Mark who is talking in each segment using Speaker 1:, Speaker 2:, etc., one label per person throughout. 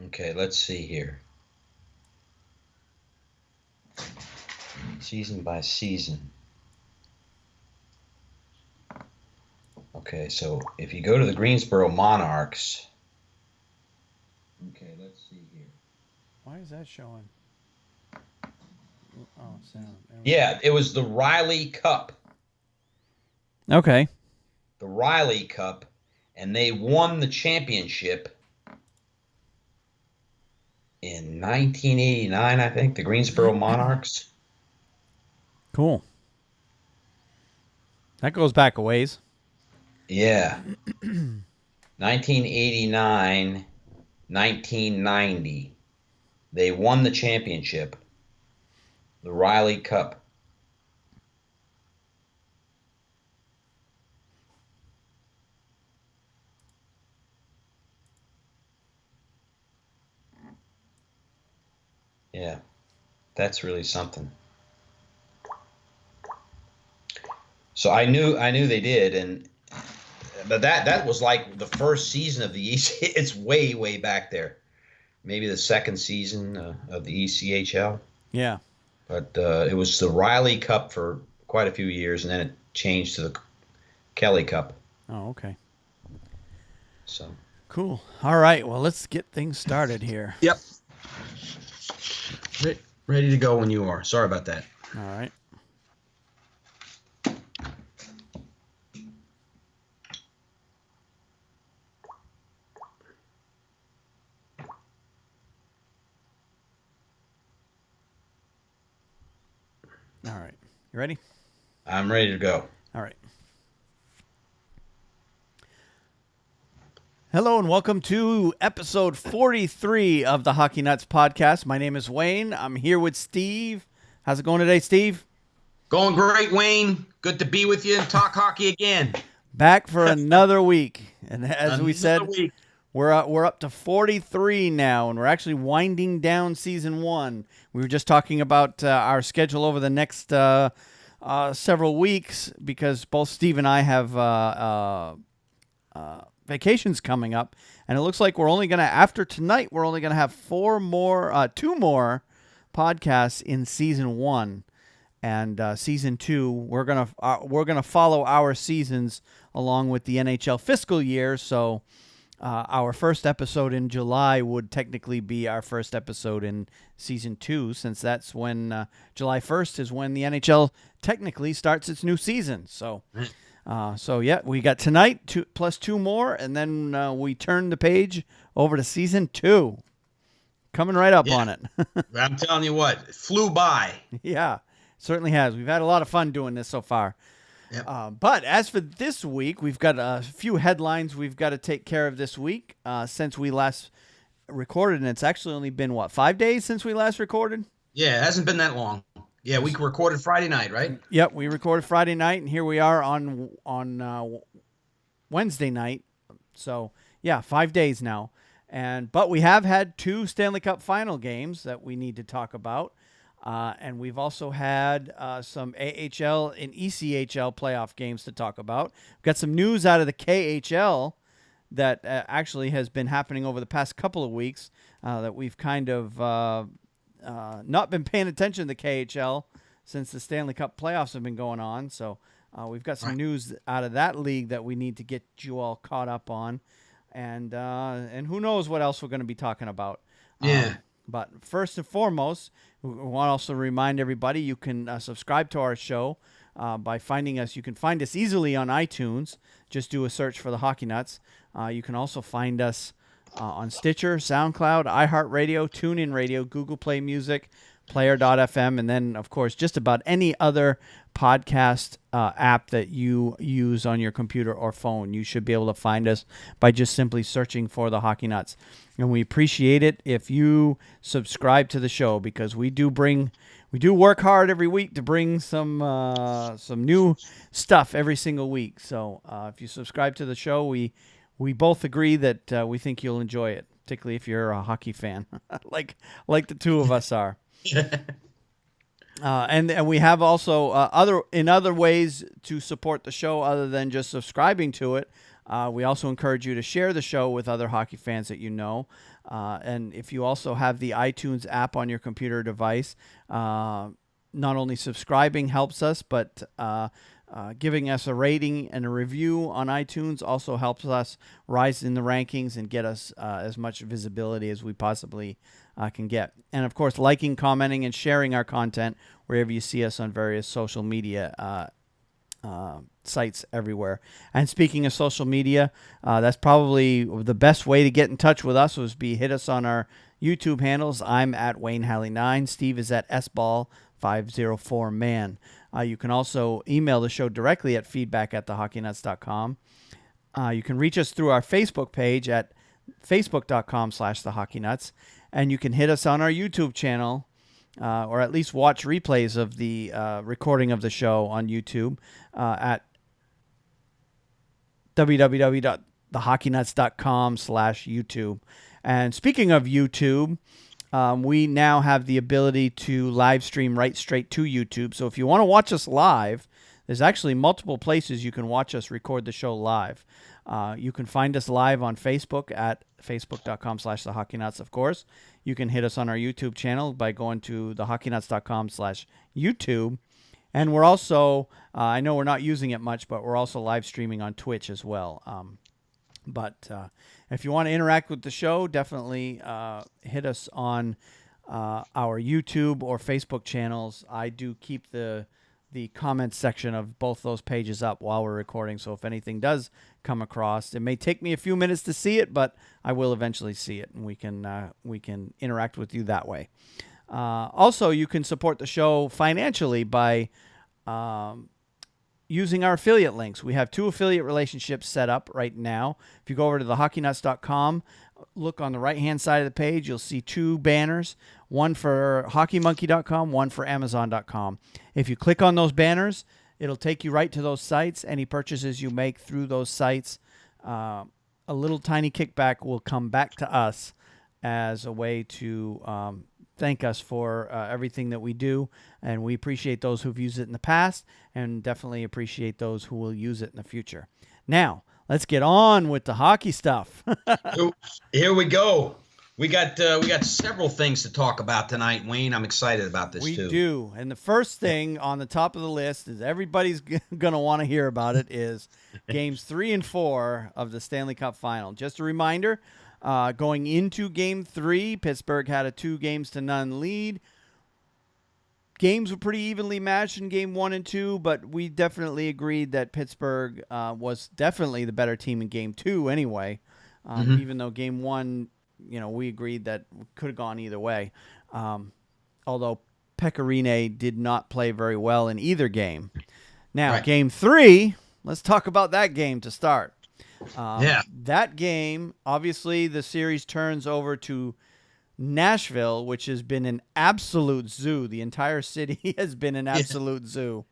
Speaker 1: Okay, let's see here. Season by season. Okay, so if you go to the Greensboro Monarchs. Okay, let's see here.
Speaker 2: Why is that showing? Oh, sound.
Speaker 1: Yeah, it was the Riley Cup.
Speaker 2: Okay.
Speaker 1: The Riley Cup, and they won the championship in 1989, I think, the Greensboro Monarchs.
Speaker 2: Cool. That goes back a ways.
Speaker 1: Yeah. 1989, 1990. They won the championship, the Riley Cup. Yeah, that's really something. So I knew they did, but that was like the first season of the EC. It's way back there. Maybe the second season of the ECHL.
Speaker 2: Yeah.
Speaker 1: But it was the Riley Cup for quite a few years, and then it changed to the Kelly Cup.
Speaker 2: Oh, okay.
Speaker 1: So
Speaker 2: Cool. All right. Well, let's get things started here.
Speaker 1: Yep. Ready to go when you are. Sorry about that.
Speaker 2: All right. All right. You ready?
Speaker 1: I'm ready to go.
Speaker 2: All right. Hello and welcome to episode 43 of the Hockey Nuts podcast. My name is Wayne. I'm here with Steve. How's it going today, Steve?
Speaker 1: Going great, Wayne. Good to be with you and talk hockey again.
Speaker 2: Back for another week. And as we said,
Speaker 1: week.
Speaker 2: we're up to 43 now, and we're actually winding down season 1. We were just talking about our schedule over the next several weeks because both Steve and I have vacations coming up, and it looks like we're only going to, after tonight, we're only going to have two more podcasts in season 1. And season 2, we're gonna follow our seasons along with the NHL fiscal year. So our first episode in July would technically be our first episode in season 2, since that's when July 1st is when the NHL technically starts its new season. So yeah, we got tonight plus 2 more, and then we turn the page over to season 2. Coming right up on it.
Speaker 1: I'm telling you what, it flew by.
Speaker 2: Yeah. Certainly has. We've had a lot of fun doing this so far.
Speaker 1: Yep.
Speaker 2: But as for this week, we've got a few headlines we've got to take care of this week since we last recorded. And it's actually only been, 5 days since we last recorded?
Speaker 1: Yeah, it hasn't been that long. Yeah, we recorded Friday night, right?
Speaker 2: Yep, we recorded Friday night, and here we are on Wednesday night. So, yeah, 5 days now. But we have had 2 Stanley Cup final games that we need to talk about. And we've also had some AHL and ECHL playoff games to talk about. We've got some news out of the KHL that actually has been happening over the past couple of weeks that we've kind of not been paying attention to the KHL since the Stanley Cup playoffs have been going on. So we've got some news out of that league that we need to get you all caught up on. And who knows what else we're going to be talking about.
Speaker 1: Yeah.
Speaker 2: But first and foremost, we want to also remind everybody you can subscribe to our show by finding us. You can find us easily on iTunes. Just do a search for the Hockey Nuts. You can also find us on Stitcher, SoundCloud, iHeartRadio, TuneIn Radio, Google Play Music, Player.fm, and then, of course, just about any other podcast app that you use on your computer or phone. You should be able to find us by just simply searching for the Hockey Nuts. And we appreciate it if you subscribe to the show, because we do work hard every week to bring some new stuff every single week. So if you subscribe to the show, we both agree that we think you'll enjoy it, particularly if you're a hockey fan, like the two of us are. And we have also other ways to support the show other than just subscribing to it. We also encourage you to share the show with other hockey fans that you know. And if you also have the iTunes app on your computer device, not only subscribing helps us, but giving us a rating and a review on iTunes also helps us rise in the rankings and get us as much visibility as we possibly can get. And of course, liking, commenting, and sharing our content wherever you see us on various social media sites everywhere. And speaking of social media, that's probably the best way to get in touch with us was hit us on our YouTube handles. I'm at Wayne Halley 9. Steve is at sball504man. You can also email the show directly at feedback@thehockeynuts.com. You can reach us through our Facebook page at facebook.com/thehockeynuts. And you can hit us on our YouTube channel, or at least watch replays of the recording of the show on YouTube at www.thehockeynuts.com/YouTube. And speaking of YouTube, we now have the ability to live stream right straight to YouTube. So if you want to watch us live, there's actually multiple places you can watch us record the show live. You can find us live on Facebook at facebook.com/thehockeynuts, of course. You can hit us on our YouTube channel by going to thehockeynuts.com/YouTube. And we're also, I know we're not using it much, but we're also live streaming on Twitch as well. But if you want to interact with the show, definitely hit us on our YouTube or Facebook channels. I do keep the comments section of both those pages up while we're recording. So if anything does come across, it may take me a few minutes to see it, but I will eventually see it, and we can interact with you that way. Also, you can support the show financially by using our affiliate links. We have 2 affiliate relationships set up right now. If you go over to thehockeynuts.com, look on the right-hand side of the page, you'll see 2 banners, one for hockeymonkey.com, one for amazon.com. If you click on those banners, it'll take you right to those sites. Any purchases you make through those sites, a little tiny kickback will come back to us as a way to thank us for everything that we do, and we appreciate those who've used it in the past and definitely appreciate those who will use it in the future. Now, let's get on with the hockey stuff.
Speaker 1: Here we go. We got several things to talk about tonight, Wayne. I'm excited about this too.
Speaker 2: We do. And the first thing on the top of the list is everybody's going to want to hear about it is games 3 and 4 of the Stanley Cup Final. Just a reminder, going into Game 3, Pittsburgh had a 2-0 lead. Games were pretty evenly matched in Game 1 and 2, but we definitely agreed that Pittsburgh was definitely the better team in Game 2 anyway, even though Game 1, we agreed that could have gone either way. Although Pecorine did not play very well in either game. Now, right. Game 3, let's talk about that game to start. That game, obviously, the series turns over to Nashville, which has been an absolute zoo. The entire city has been an absolute zoo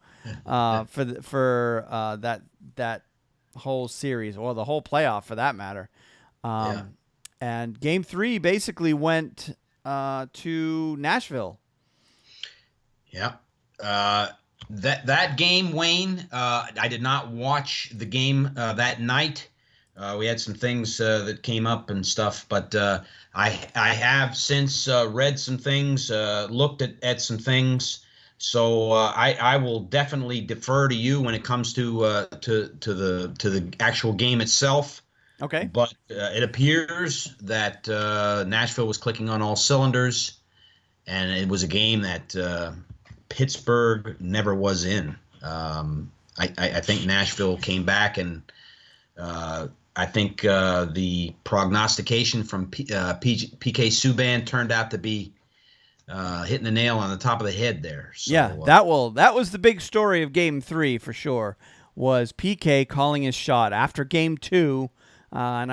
Speaker 2: for that whole series, or the whole playoff for that matter. And Game 3 basically went to Nashville.
Speaker 1: Yeah. That game, Wayne, I did not watch the game that night. We had some things that came up and stuff, but I have since read some things, looked at some things. So I will definitely defer to you when it comes to the actual game itself.
Speaker 2: Okay.
Speaker 1: But it appears that Nashville was clicking on all cylinders, and it was a game that Pittsburgh never was in. I think Nashville came back, and I think the prognostication from PK Subban turned out to be hitting the nail on the top of the head there. So,
Speaker 2: that was the big story of Game 3 for sure, was PK calling his shot after Game 2. And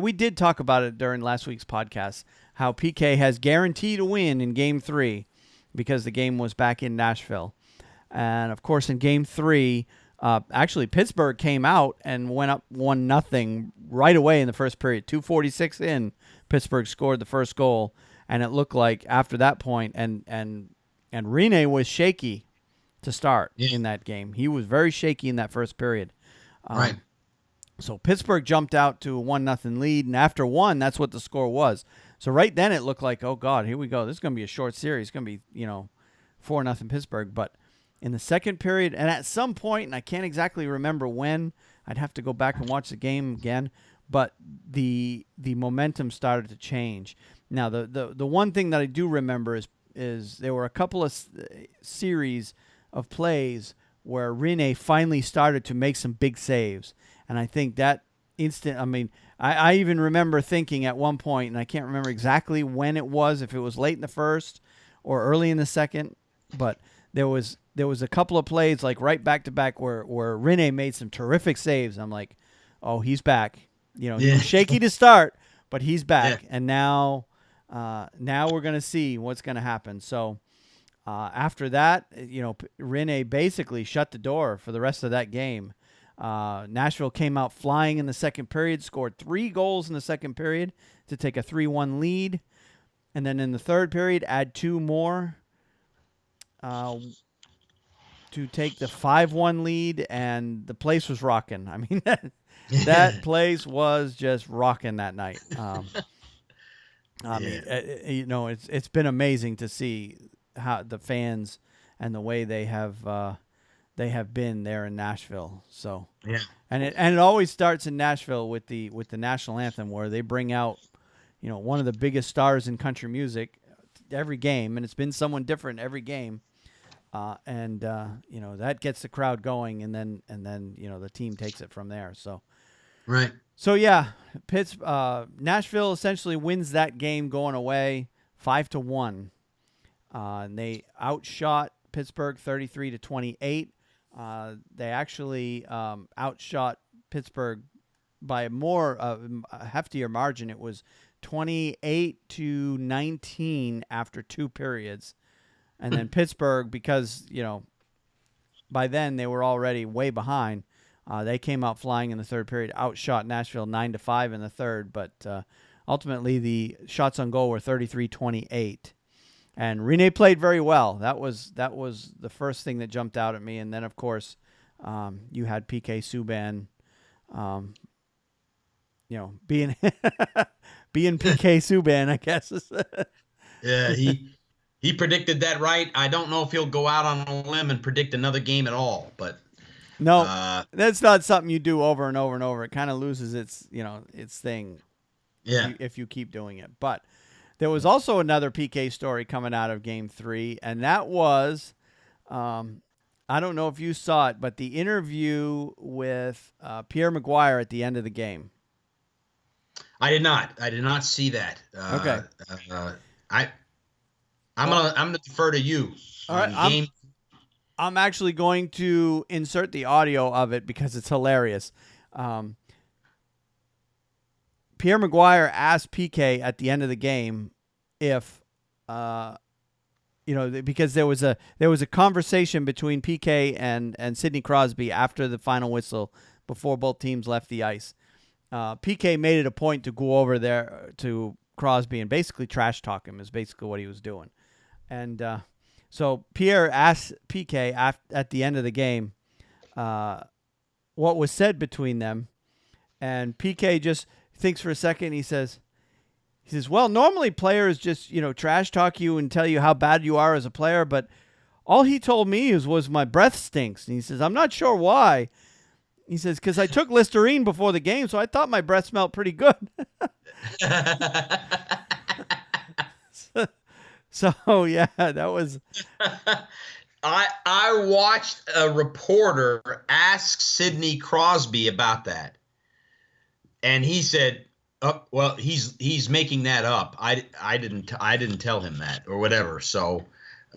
Speaker 2: we did talk about it during last week's podcast, how PK has guaranteed a win in Game 3 because the game was back in Nashville. And, of course, in Game 3, actually Pittsburgh came out and went up 1-0 right away in the first period. 2:46 in, Pittsburgh scored the first goal, and it looked like after that point, and Rene was shaky to start in that game. He was very shaky in that first period.
Speaker 1: Right.
Speaker 2: So Pittsburgh jumped out to a 1-0 lead, and after one, that's what the score was. So right then it looked like, oh God, here we go. This is going to be a short series. It's going to be 4-0 Pittsburgh. But in the second period, and at some point, and I can't exactly remember when, I'd have to go back and watch the game again. But the momentum started to change. Now the one thing that I do remember is there were a couple of series of plays where Rinne finally started to make some big saves. And I think that instant, I mean, I even remember thinking at one point, and I can't remember exactly when it was, if it was late in the first or early in the second, but there was a couple of plays like right back to back where Rinne made some terrific saves. I'm like, oh, he's back. He was shaky to start, but he's back. Yeah. And now we're going to see what's going to happen. So after that, Rinne basically shut the door for the rest of that game. Nashville came out flying in the second period, scored 3 goals in the second period to take a 3-1 lead. And then in the third period, add 2 more to take the 5-1 lead, and the place was rocking. I mean, that place was just rocking that night. I mean, it's been amazing to see how the fans and the way they have been there in Nashville. So
Speaker 1: yeah,
Speaker 2: and it always starts in Nashville with the national anthem, where they bring out one of the biggest stars in country music every game, and it's been someone different every game. That gets the crowd going, and then the team takes it from there. So
Speaker 1: right.
Speaker 2: So yeah, Nashville essentially wins that game going away 5-1. And they outshot Pittsburgh 33-28. They actually outshot Pittsburgh by a heftier margin. It was 28-19 after 2 periods. And then Pittsburgh, because, by then they were already way behind, they came out flying in the third period, outshot Nashville 9-5 in the third. But ultimately the shots on goal were 33-28. And Rinne played very well. That was the first thing that jumped out at me. And then, of course, you had PK Subban, being PK Subban, I guess.
Speaker 1: Yeah, he predicted that right. I don't know if he'll go out on a limb and predict another game at all, but
Speaker 2: no, that's not something you do over and over and over. It kind of loses its thing.
Speaker 1: Yeah,
Speaker 2: if you keep doing it. But there was also another PK story coming out of Game 3, and that was, I don't know if you saw it, but the interview with Pierre Maguire at the end of the game.
Speaker 1: I did not see that.
Speaker 2: Okay.
Speaker 1: I'm gonna defer to you.
Speaker 2: All right. I'm actually going to insert the audio of it because it's hilarious. Pierre Maguire asked PK at the end of the game if, because there was a conversation between PK and Sidney Crosby after the final whistle before both teams left the ice. PK made it a point to go over there to Crosby and basically trash talk him is basically what he was doing. And so Pierre asked PK at the end of the game what was said between them, and PK just thinks for a second. He says, well, normally players just, trash talk you and tell you how bad you are as a player, but all he told me was my breath stinks. And he says, I'm not sure why. He says, because I took Listerine before the game, so I thought my breath smelled pretty good. So yeah, that was.
Speaker 1: I watched a reporter ask Sidney Crosby about that, and he said, "Oh, well, he's making that up. I didn't tell him that or whatever." So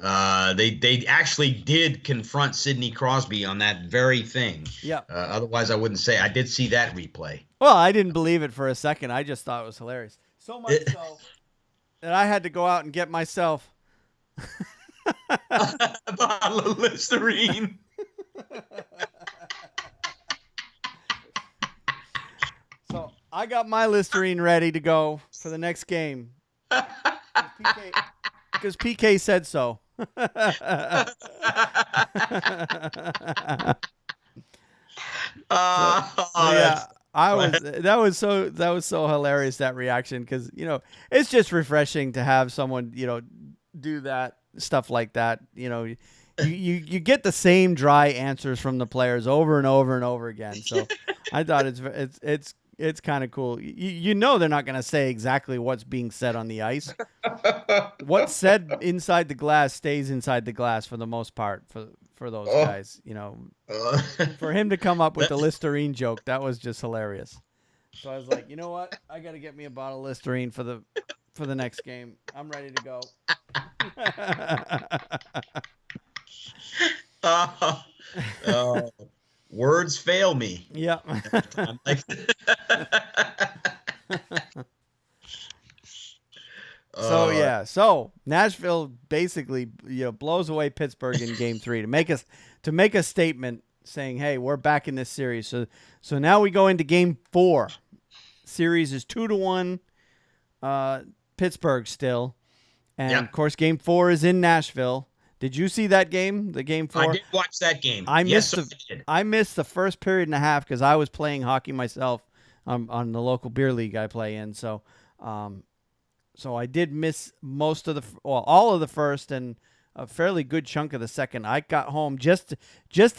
Speaker 1: they actually did confront Sidney Crosby on that very thing.
Speaker 2: Yeah.
Speaker 1: Otherwise, I wouldn't say. I did see that replay.
Speaker 2: Well, I didn't believe it for a second. I just thought it was hilarious. So much so that I had to go out and get myself
Speaker 1: a bottle of Listerine.
Speaker 2: So I got my Listerine ready to go for the next game. Because PK said so. that was so hilarious, that reaction, because it's just refreshing to have someone do that stuff like that. You get the same dry answers from the players over and over and over again. So I thought it's kind of cool. They're not going to say exactly what's being said on the ice. What's said inside the glass stays inside the glass for the most part for those guys. For him to come up with the Listerine joke, that was just hilarious. So I was like, you know what? I got to get me a bottle of Listerine for the next game. I'm ready to go.
Speaker 1: Words fail me.
Speaker 2: Yeah. So Nashville basically blows away Pittsburgh in Game 3 to make a statement saying, hey, we're back in this series. So now we go into Game 4. Series is 2-1 Pittsburgh still. And of course Game 4 is in Nashville. Did you see that game? The Game 4?
Speaker 1: I did watch that game.
Speaker 2: I missed the first period and a half because I was playing hockey myself on the local beer league I play in. So I did miss all of the first and a fairly good chunk of the second. I got home just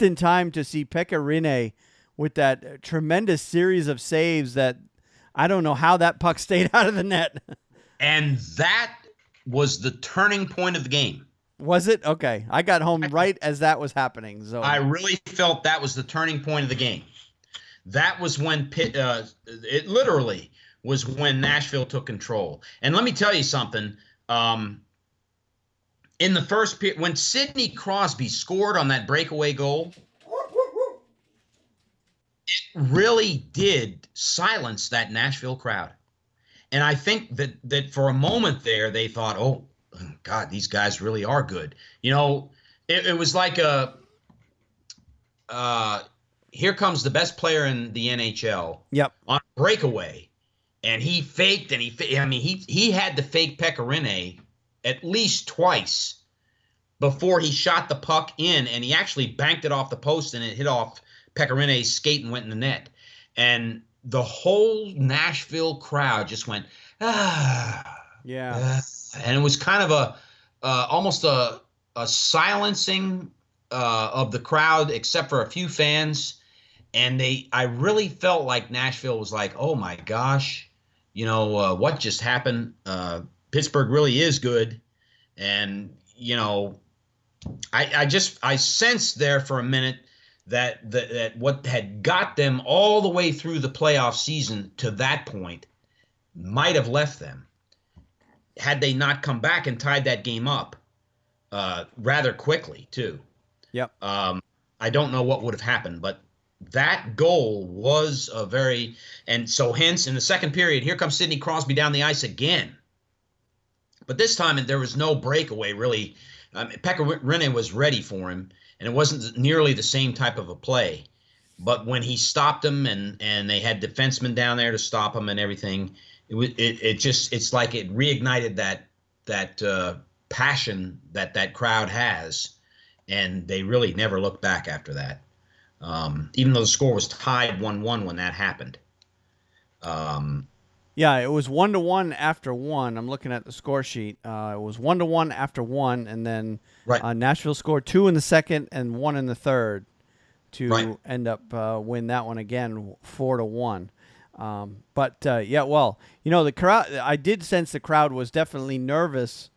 Speaker 2: in time to see Pekka Rinne with that tremendous series of saves that I don't know how that puck stayed out of the net.
Speaker 1: And that was the turning point of the game.
Speaker 2: Was it? Okay. I got home right as that was happening. So
Speaker 1: I really felt that was the turning point of the game. That was when it literally was when Nashville took control. And let me tell you something. In the first period, when Sidney Crosby scored on that breakaway goal, it really did silence that Nashville crowd. And I think that for a moment there, they thought, oh, God, these guys really are good. It was like here comes the best player in the NHL on a breakaway. And he faked, and he had to fake Pekka Rinne at least twice before he shot the puck in, and he actually banked it off the post, and it hit off Pekka Rinne's skate and went in the net. And the whole Nashville crowd just went, ah.
Speaker 2: Yeah.
Speaker 1: And it was kind of almost a silencing of the crowd, except for a few fans. And I really felt like Nashville was like, oh my gosh, what just happened? Pittsburgh really is good. And, I sensed there for a minute that what had got them all the way through the playoff season to that point might have left them had they not come back and tied that game up rather quickly too.
Speaker 2: Yep.
Speaker 1: I don't know what would have happened, but that goal was and so hence in the second period, here comes Sidney Crosby down the ice again. But this time there was no breakaway really. Pekka Rinne was ready for him, and it wasn't nearly the same type of a play. But when he stopped him and they had defensemen down there to stop him and everything, it's like it reignited that passion that crowd has, and they really never looked back after that. Even though the score was tied 1-1 when that happened.
Speaker 2: Yeah, it was 1-1 after one. I'm looking at the score sheet. It was 1-1 after one, and then Nashville scored 2 in the second and 1 in the third to end up win that one again, 4-1. The crowd. I did sense the crowd was definitely nervous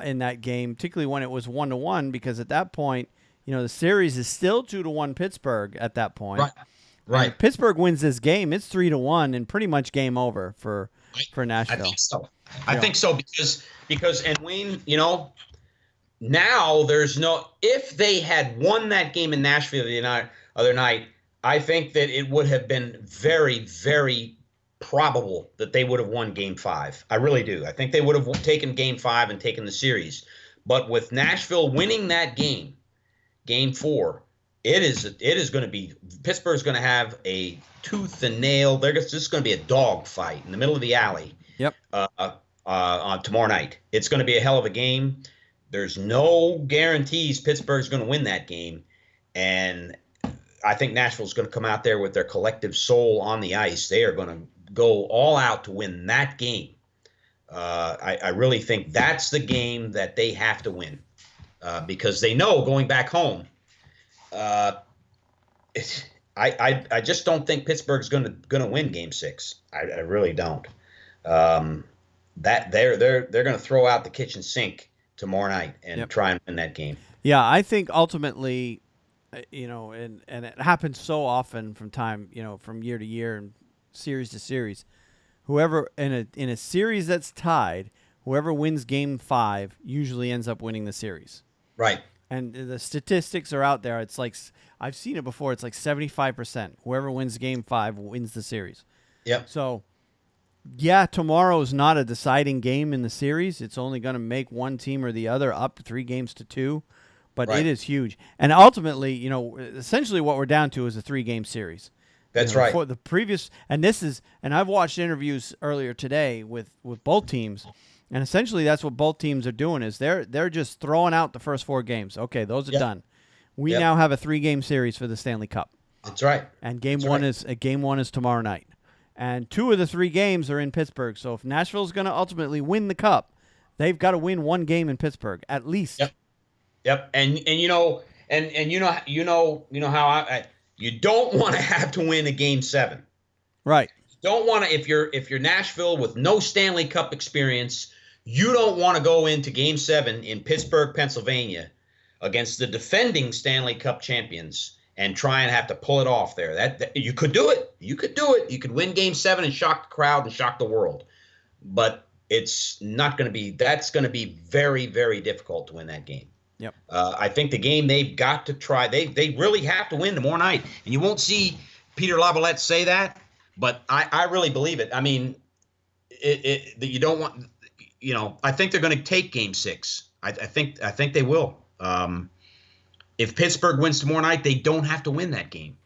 Speaker 2: in that game, particularly when it was 1-1, because at that point, the series is still 2-1 Pittsburgh at that point. Right. If Pittsburgh wins this game, it's 3-1 and pretty much game over for Nashville.
Speaker 1: I think so. I think so because and Wayne, now there's no. If they had won that game in Nashville the other night, I think that it would have been very, very probable that they would have won Game 5. I really do. I think they would have taken Game 5 and taken the series. But with Nashville winning that game, Game 4. It is going to be Pittsburgh's going to have a tooth and nail. There's just going to be a dog fight in the middle of the alley.
Speaker 2: Yep.
Speaker 1: On tomorrow night, it's going to be a hell of a game. There's no guarantees Pittsburgh's going to win that game, and I think Nashville's going to come out there with their collective soul on the ice. They are going to go all out to win that game. I really think that's the game that they have to win because they know going back home. Uh, I just don't think Pittsburgh's going to win Game 6. I really don't. That they're going to throw out the kitchen sink tomorrow night and try and win that game.
Speaker 2: Yeah, I think ultimately, and it happens so often from year to year and series to series. Whoever in a series that's tied, whoever wins Game 5 usually ends up winning the series.
Speaker 1: Right.
Speaker 2: And the statistics are out there. It's like I've seen it before. It's like 75%. Whoever wins Game 5 wins the series.
Speaker 1: Yep.
Speaker 2: So, yeah, tomorrow is not a deciding game in the series. It's only going to make one team or the other up 3-2, but It is huge. And ultimately, essentially what we're down to is a 3-game series.
Speaker 1: That's right.
Speaker 2: For the previous, and I've watched interviews earlier today with both teams, and essentially that's what both teams are doing is they're just throwing out the first 4 games. Okay, those are done. We now have a 3-game series for the Stanley Cup.
Speaker 1: That's right.
Speaker 2: And game one is tomorrow night. And 2 of the 3 games are in Pittsburgh. So if Nashville's going to ultimately win the Cup, they've got to win 1 game in Pittsburgh at least.
Speaker 1: Yep. And you know how you don't want to have to win a Game 7.
Speaker 2: Right.
Speaker 1: You don't want to if you're Nashville with no Stanley Cup experience, you don't want to go into Game 7 in Pittsburgh, Pennsylvania against the defending Stanley Cup champions and try and have to pull it off there. That you could do it. You could do it. You could win Game 7 and shock the crowd and shock the world. But it's not going to be – that's going to be very, very difficult to win that game.
Speaker 2: Yep.
Speaker 1: I think the game they've got to try – they really have to win tomorrow night. And you won't see Peter Laviolette say that, but I really believe it. I mean, you don't want – I think they're going to take Game 6. I think they will. If Pittsburgh wins tomorrow night, they don't have to win that game.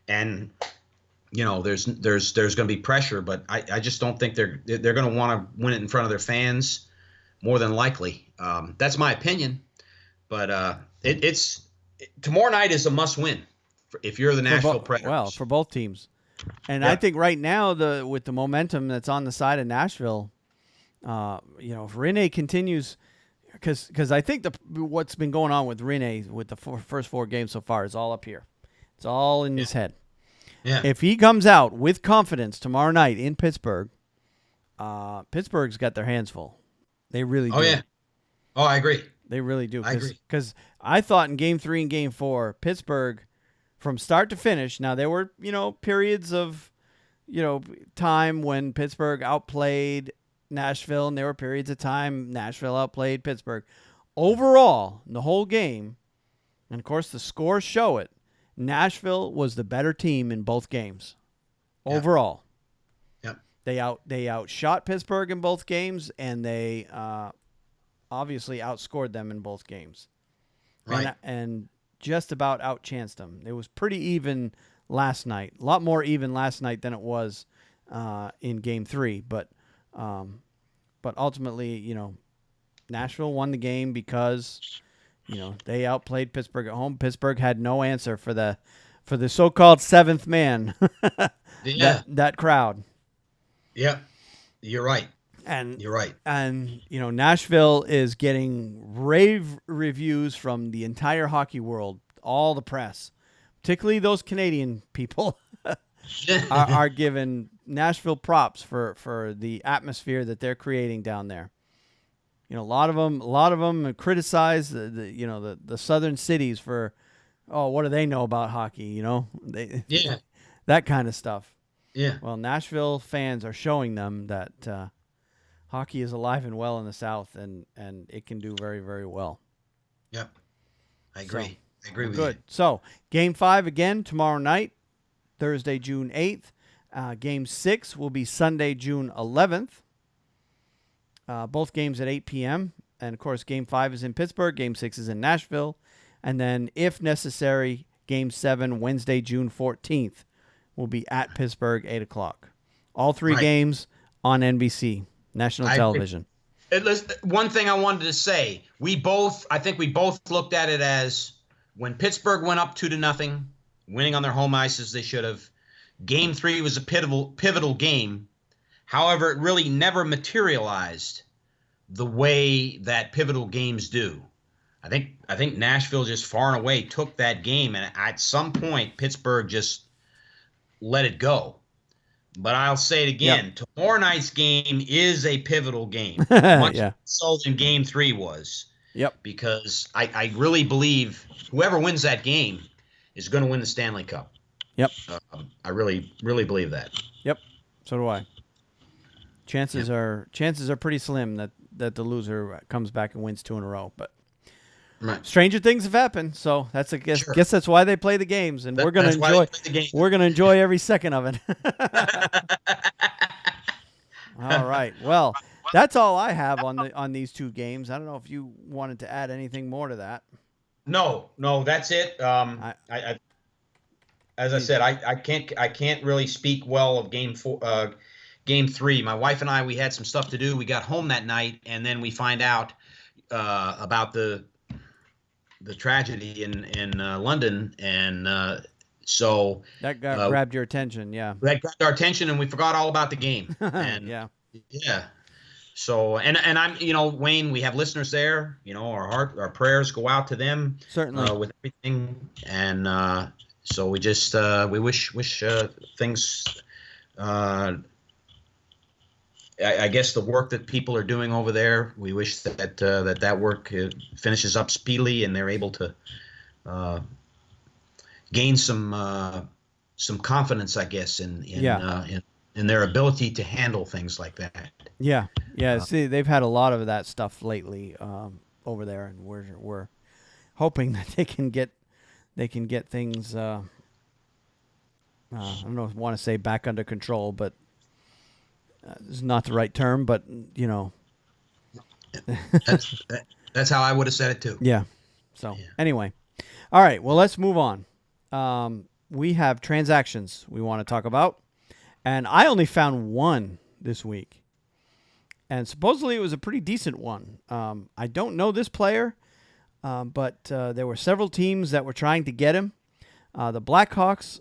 Speaker 1: And there's going to be pressure, but I just don't think they're going to want to win it in front of their fans more than likely. That's my opinion. But it's tomorrow night is a must win if you're the Nashville Predators.
Speaker 2: Well, for both teams. And
Speaker 1: Yeah.
Speaker 2: I think right now with the momentum that's on the side of Nashville, if Rinne continues because I think what's been going on with Rinne with the first 4 games so far is all up here. It's all in his head.
Speaker 1: Yeah.
Speaker 2: If he comes out with confidence tomorrow night in Pittsburgh, Pittsburgh's got their hands full. They really do.
Speaker 1: Oh, yeah. Oh, I agree.
Speaker 2: They really do.
Speaker 1: I agree.
Speaker 2: Because I thought in Game 3 and Game 4, Pittsburgh, from start to finish, now there were, periods of, time when Pittsburgh outplayed Nashville, and there were periods of time Nashville outplayed Pittsburgh. Overall, the whole game, and of course the scores show it, Nashville was the better team in both games. Overall.
Speaker 1: Yep.
Speaker 2: They outshot Pittsburgh in both games, and they obviously outscored them in both games.
Speaker 1: Right.
Speaker 2: And just about outchanced them. It was pretty even last night. A lot more even last night than it was in Game 3, but ultimately, Nashville won the game because, they outplayed Pittsburgh at home. Pittsburgh had no answer for the so-called seventh man. that crowd.
Speaker 1: Yeah, you're right.
Speaker 2: And
Speaker 1: you're right.
Speaker 2: And Nashville is getting rave reviews from the entire hockey world, all the press, particularly those Canadian people. are giving Nashville props for the atmosphere that they're creating down there. A lot of them criticize the southern cities for, what do they know about hockey? That kind of stuff.
Speaker 1: Yeah.
Speaker 2: Well, Nashville fans are showing them that hockey is alive and well in the South, and it can do very, very well.
Speaker 1: Yep, I agree. I agree with
Speaker 2: good.
Speaker 1: you.
Speaker 2: So, Game 5 again tomorrow night. Thursday, June 8th. Game 6 will be Sunday, June 11th. Both games at 8 p.m. And, of course, Game 5 is in Pittsburgh. Game 6 is in Nashville. And then, if necessary, Game 7, Wednesday, June 14th, will be at Pittsburgh, 8 o'clock. All 3 games on NBC, national television.
Speaker 1: One thing I wanted to say, I think we both looked at it as when Pittsburgh went up 2-0, winning on their home ice as they should have. Game 3 was a pivotal game. However, it really never materialized the way that pivotal games do. I think Nashville just far and away took that game, and at some point Pittsburgh just let it go. But I'll say it again: tomorrow night's game is a pivotal game, much
Speaker 2: Yeah.
Speaker 1: so than Game 3 was.
Speaker 2: Yep.
Speaker 1: Because I really believe whoever wins that game is going to win the Stanley Cup.
Speaker 2: Yep.
Speaker 1: I really, really believe that.
Speaker 2: Yep. So do I. Chances are pretty slim that the loser comes back and wins 2 in a row, but
Speaker 1: Right.
Speaker 2: stranger things have happened. So that's guess that's why they play the games, and we're gonna enjoy every second of it. All right. Well, that's all I have on these 2 games. I don't know if you wanted to add anything more to that.
Speaker 1: No, that's it. As I said, I can't really speak well of Game 3. My wife and I, we had some stuff to do. We got home that night, and then we find out about the tragedy in London, and so
Speaker 2: that grabbed your attention. Yeah,
Speaker 1: that grabbed our attention, and we forgot all about the game. And yeah. So and I'm Wayne, we have listeners there. Our prayers go out to them
Speaker 2: certainly
Speaker 1: with everything, and so we just we wish things. I guess the work that people are doing over there, we wish that work finishes up speedily and they're able to gain some confidence, I guess, in their ability to handle things like that.
Speaker 2: Yeah. See, they've had a lot of that stuff lately over there, and we're hoping that they can get things. I don't know if I want to say back under control, but it's not the right term. But
Speaker 1: that's how I would have said it too.
Speaker 2: Yeah. So anyway, all right. Well, let's move on. We have transactions we want to talk about, and I only found one this week, and supposedly it was a pretty decent one. I don't know this player, but there were several teams that were trying to get him. The Blackhawks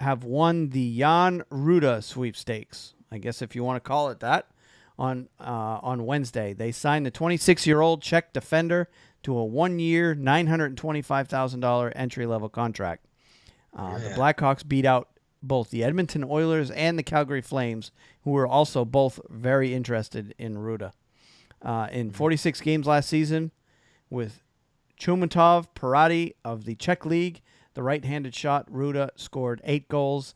Speaker 2: have won the Jan Ruda sweepstakes, I guess if you want to call it that, on Wednesday. They signed the 26-year-old Czech defender to a 1-year, $925,000 entry-level contract. The Blackhawks beat out both the Edmonton Oilers and the Calgary Flames, who were also both very interested in Ruda. In 46 games last season, with Chumatov Parati of the Czech League, the right-handed shot, Ruda scored 8 goals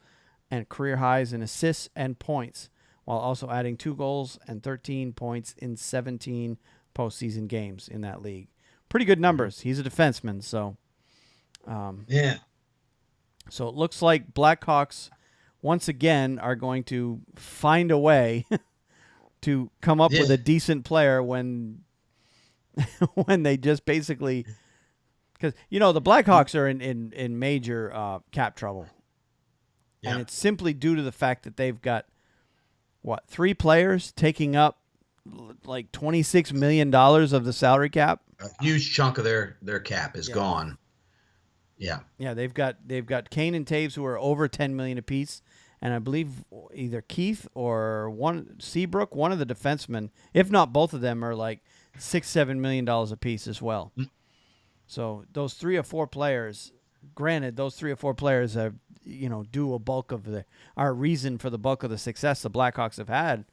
Speaker 2: and career highs in assists and points, while also adding 2 goals and 13 points in 17 postseason games in that league. Pretty good numbers. He's a defenseman, so So it looks like Blackhawks once again are going to find a way to come up with a decent player when they just basically, because the Blackhawks are in major cap trouble. And it's simply due to the fact that they've got, 3 players taking up like $26 million of the salary cap.
Speaker 1: A huge chunk of their cap is gone. Yeah.
Speaker 2: Yeah, they've got Kane and Taves who are over $10 million apiece, and I believe either Keith or Seabrook, one of the defensemen, if not both of them, are like $6-7 million apiece as well. So those 3 or 4 players, granted, those 3 or 4 players are do a bulk of our reason for the bulk of the success the Blackhawks have had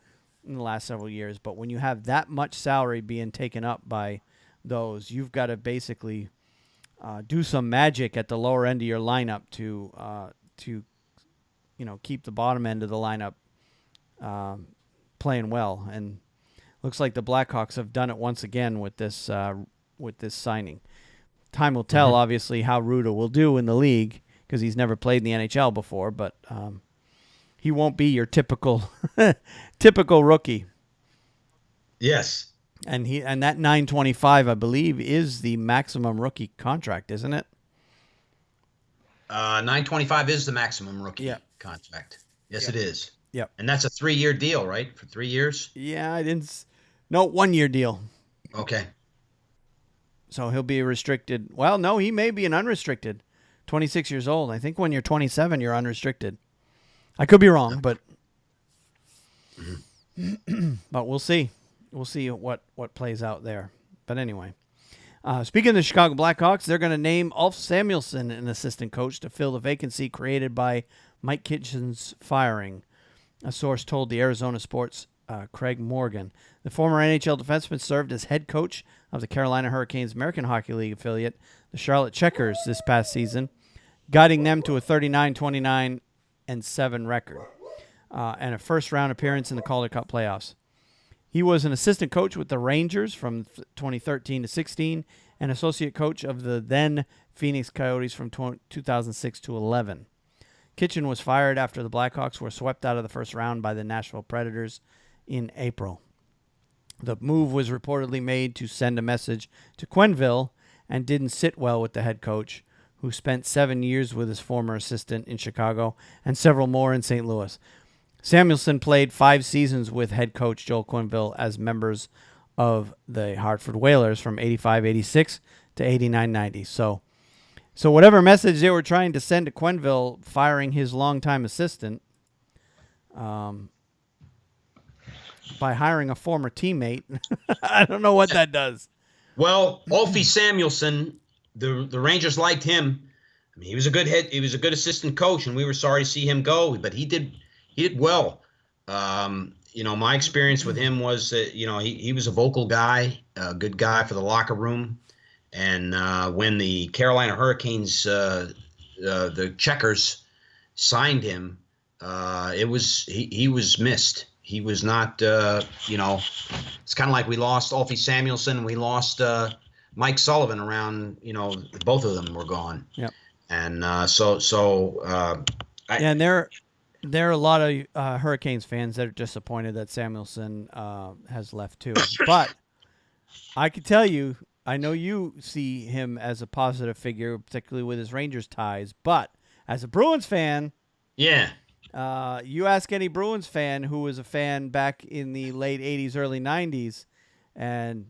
Speaker 2: in the last several years. But when you have that much salary being taken up by those, you've got to basically do some magic at the lower end of your lineup to keep the bottom end of the lineup playing well. And looks like the Blackhawks have done it once again with this signing. Time will tell, obviously, how Ruda will do in the league, because he's never played in the NHL before, but he won't be your typical rookie.
Speaker 1: Yes.
Speaker 2: And that $925, I believe, is the maximum rookie contract, isn't it?
Speaker 1: $925 is the maximum rookie contract. Yes, it is.
Speaker 2: Yep.
Speaker 1: And that's a 3-year deal, right? For 3 years?
Speaker 2: Yeah, I didn't. No, 1-year deal.
Speaker 1: Okay.
Speaker 2: So he'll be restricted. Well, no, he may be an unrestricted 26 years old. I think when you're 27, you're unrestricted. I could be wrong, but but we'll see. We'll see what plays out there. But anyway, speaking of the Chicago Blackhawks, they're going to name Ulf Samuelsson an assistant coach to fill the vacancy created by Mike Kitchen's firing, a source told the Arizona Sports' Craig Morgan. The former NHL defenseman served as head coach of the Carolina Hurricanes American Hockey League affiliate, the Charlotte Checkers, this past season, guiding them to a 39-29-7 record and a first-round appearance in the Calder Cup playoffs. He was an assistant coach with the Rangers from 2013 to 16 and associate coach of the then Phoenix Coyotes from 2006 to 11. Kitchen was fired after the Blackhawks were swept out of the first round by the Nashville Predators in April. The move was reportedly made to send a message to Quenneville and didn't sit well with the head coach, who spent 7 years with his former assistant in Chicago and several more in St. Louis. Samuelsson played 5 seasons with head coach Joel Quenneville as members of the Hartford Whalers from 85-86 to 89-90. So whatever message they were trying to send to Quenneville, firing his longtime assistant by hiring a former teammate, I don't know what that does.
Speaker 1: Well, Alfie Samuelsson, the Rangers liked him. I mean, he was a good assistant coach, and we were sorry to see him go, but he did well. My experience with him was that, he was a vocal guy, a good guy for the locker room. And when the Carolina Hurricanes, the Checkers, signed him, he was missed. He was not, it's kind of like we lost Alfie Samuelsson. We lost Mike Sullivan around, both of them were gone.
Speaker 2: Yep.
Speaker 1: And
Speaker 2: and there are a lot of Hurricanes fans that are disappointed that Samuelsson has left too. But I can tell you, I know you see him as a positive figure, particularly with his Rangers ties. But as a Bruins fan,
Speaker 1: yeah,
Speaker 2: you ask any Bruins fan who was a fan back in the late 80s, early 90s, and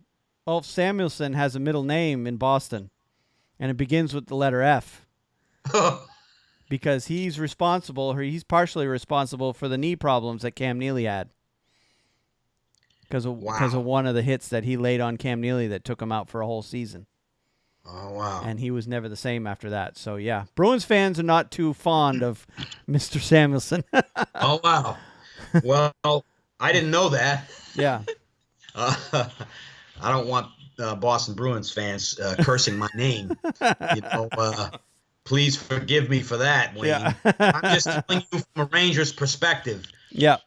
Speaker 2: Ulf Samuelsson has a middle name in Boston, and it begins with the letter F. Because he's partially responsible for the knee problems that Cam Neely had. Because of one of the hits that he laid on Cam Neely that took him out for a whole season.
Speaker 1: Oh, wow.
Speaker 2: And he was never the same after that. So, yeah. Bruins fans are not too fond of Mr. Samuelsson.
Speaker 1: Oh, wow. Well, I didn't know that.
Speaker 2: Yeah.
Speaker 1: I don't want Boston Bruins fans cursing my name. Please forgive me for that, Wayne.
Speaker 2: Yeah.
Speaker 1: I'm just telling you from a Rangers perspective.
Speaker 2: Yeah.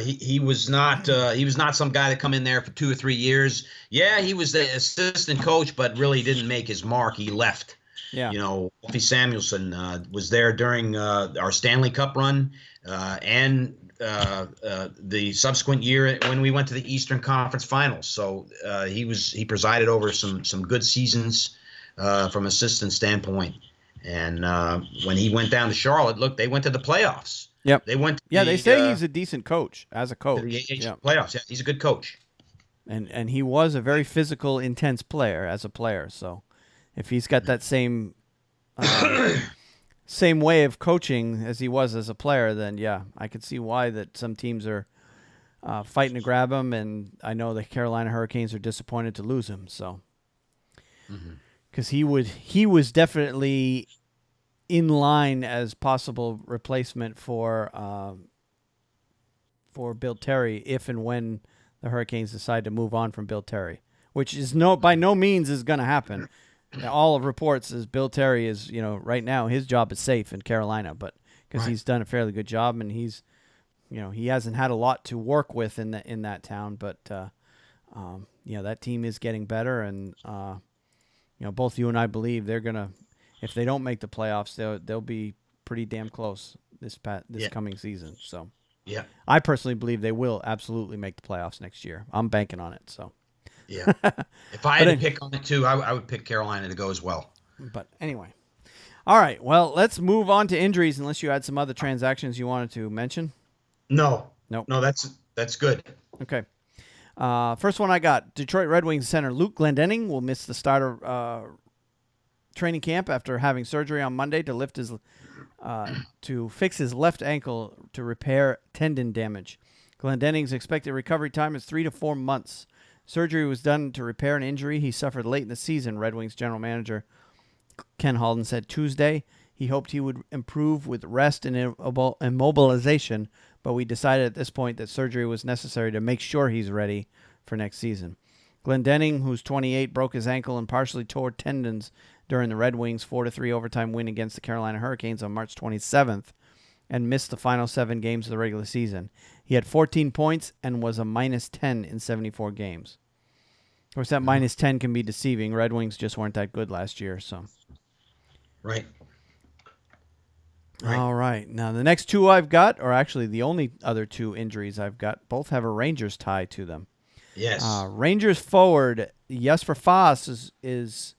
Speaker 1: He was not some guy that come in there for 2 or 3 years. Yeah, he was the assistant coach, but really didn't make his mark. He left.
Speaker 2: Yeah.
Speaker 1: Alfie Samuelsson was there during our Stanley Cup run and the subsequent year when we went to the Eastern Conference Finals. So he presided over some good seasons from assistant standpoint. And when he went down to Charlotte, look, they went to the playoffs.
Speaker 2: Yep.
Speaker 1: They went.
Speaker 2: They say he's a decent coach as a coach.
Speaker 1: To the playoffs. Yeah, he's a good coach.
Speaker 2: And he was a very physical, intense player as a player. So if he's got that same way of coaching as he was as a player, then yeah, I could see why that some teams are fighting to grab him. And I know the Carolina Hurricanes are disappointed to lose him. So because he was definitely in line as possible replacement for Bill Terry if and when the Hurricanes decide to move on from Bill Terry, which is by no means is going to happen. All of reports is Bill Terry is, right now his job is safe in Carolina, but because he's done a fairly good job and he's, he hasn't had a lot to work with in that town, but that team is getting better, and both you and I believe they're gonna. If they don't make the playoffs, they'll be pretty damn close this coming season. So,
Speaker 1: yeah,
Speaker 2: I personally believe they will absolutely make the playoffs next year. I'm banking on it. So,
Speaker 1: yeah, if I had to pick on it too, I would pick Carolina to go as well.
Speaker 2: But anyway, all right. Well, let's move on to injuries. Unless you had some other transactions you wanted to mention.
Speaker 1: No.
Speaker 2: Nope.
Speaker 1: No, that's good.
Speaker 2: Okay. First one I got: Detroit Red Wings center Luke Glendening will miss the start of training camp after having surgery on Monday to fix his left ankle to repair tendon damage. Glendening's expected recovery time is 3 to 4 months. Surgery was done to repair an injury he suffered late in the season, Red Wings general manager Ken Halden said Tuesday. He hoped he would improve with rest and immobilization, but we decided at this point that surgery was necessary to make sure he's ready for next season. Glendening, who's 28, broke his ankle and partially tore tendons during the Red Wings' 4-3 overtime win against the Carolina Hurricanes on March 27th and missed the final 7 games of the regular season. He had 14 points and was a -10 in 74 games. Of course, that -10 can be deceiving. Red Wings just weren't that good last year, so.
Speaker 1: Right.
Speaker 2: All right. Now, the next two I've got, or actually the only other 2 injuries I've got, both have a Rangers tie to them.
Speaker 1: Yes.
Speaker 2: Rangers forward Jesper Fast is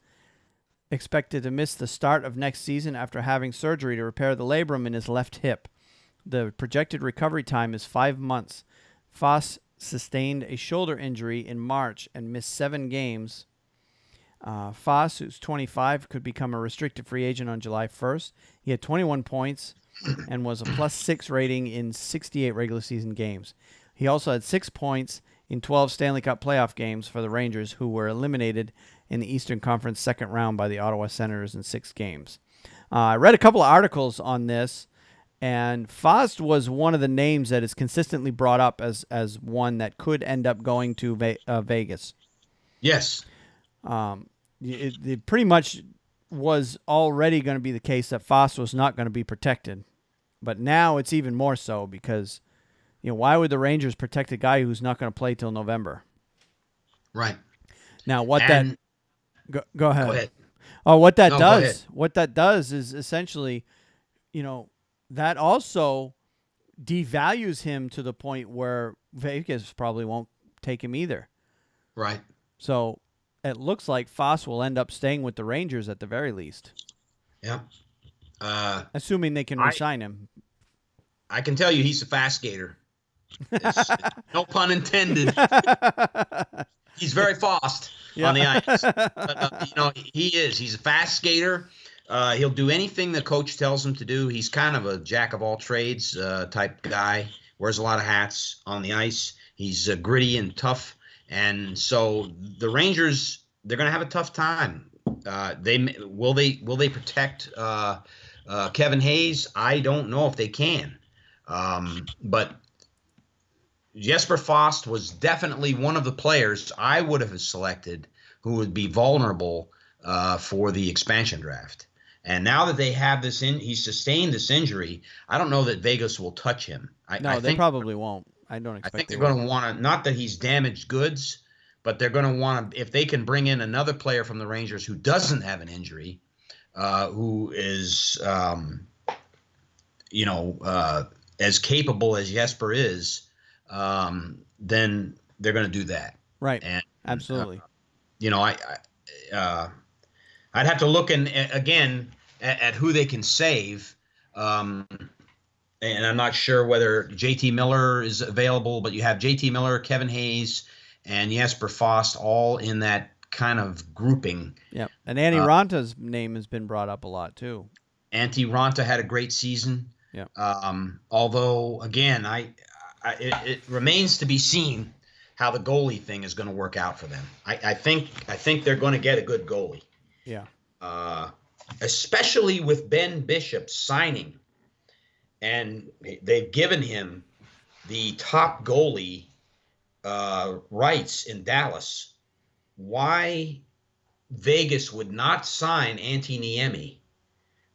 Speaker 2: expected to miss the start of next season after having surgery to repair the labrum in his left hip. The projected recovery time is 5 months. Fast sustained a shoulder injury in March and missed 7 games. Foss, who's 25, could become a restricted free agent on July 1st. He had 21 points and was a +6 rating in 68 regular season games. He also had 6 points in 12 Stanley Cup playoff games for the Rangers, who were eliminated in the Eastern Conference second round by the Ottawa Senators in 6 games. I read a couple of articles on this, and Fost was one of the names that is consistently brought up as one that could end up going to Vegas.
Speaker 1: Yes.
Speaker 2: It pretty much was already going to be the case that Foss was not going to be protected. But now it's even more so because, why would the Rangers protect a guy who's not going to play till November?
Speaker 1: Right.
Speaker 2: Now, go ahead.
Speaker 1: Go ahead.
Speaker 2: Oh, what that
Speaker 1: No,
Speaker 2: does is essentially, that also devalues him to the point where Vegas probably won't take him either.
Speaker 1: Right.
Speaker 2: So it looks like Foss will end up staying with the Rangers at the very least.
Speaker 1: Yeah.
Speaker 2: Assuming they can re-sign him.
Speaker 1: I can tell you he's a fast skater. No pun intended. He's very fast on the ice. But, he is. He's a fast skater. He'll do anything the coach tells him to do. He's kind of a jack of all trades type guy. Wears a lot of hats on the ice. He's gritty and tough. And so the Rangers, they're going to have a tough time. Will they protect Kevin Hayes? I don't know if they can. But Jesper Fast was definitely one of the players I would have selected who would be vulnerable for the expansion draft. And now that they have he's sustained this injury, I don't know that Vegas will touch him. I
Speaker 2: they probably won't. I don't expect.
Speaker 1: I think they're going to want to, not that he's damaged goods, but they're going to want to, if they can bring in another player from the Rangers who doesn't have an injury, who is, as capable as Jesper is, then they're going to do that.
Speaker 2: Right.
Speaker 1: And
Speaker 2: absolutely.
Speaker 1: I'd have to look again at who they can save. And I'm not sure whether JT Miller is available, but you have JT Miller, Kevin Hayes, and Jesper Fast all in that kind of grouping.
Speaker 2: Yeah, and Antti Ranta's name has been brought up a lot too.
Speaker 1: Antti Ranta had a great season.
Speaker 2: Yeah.
Speaker 1: Although again, it remains to be seen how the goalie thing is going to work out for them. I think they're going to get a good goalie.
Speaker 2: Yeah.
Speaker 1: Especially with Ben Bishop signing. And they've given him the top goalie rights in Dallas. Why Vegas would not sign Antti Niemi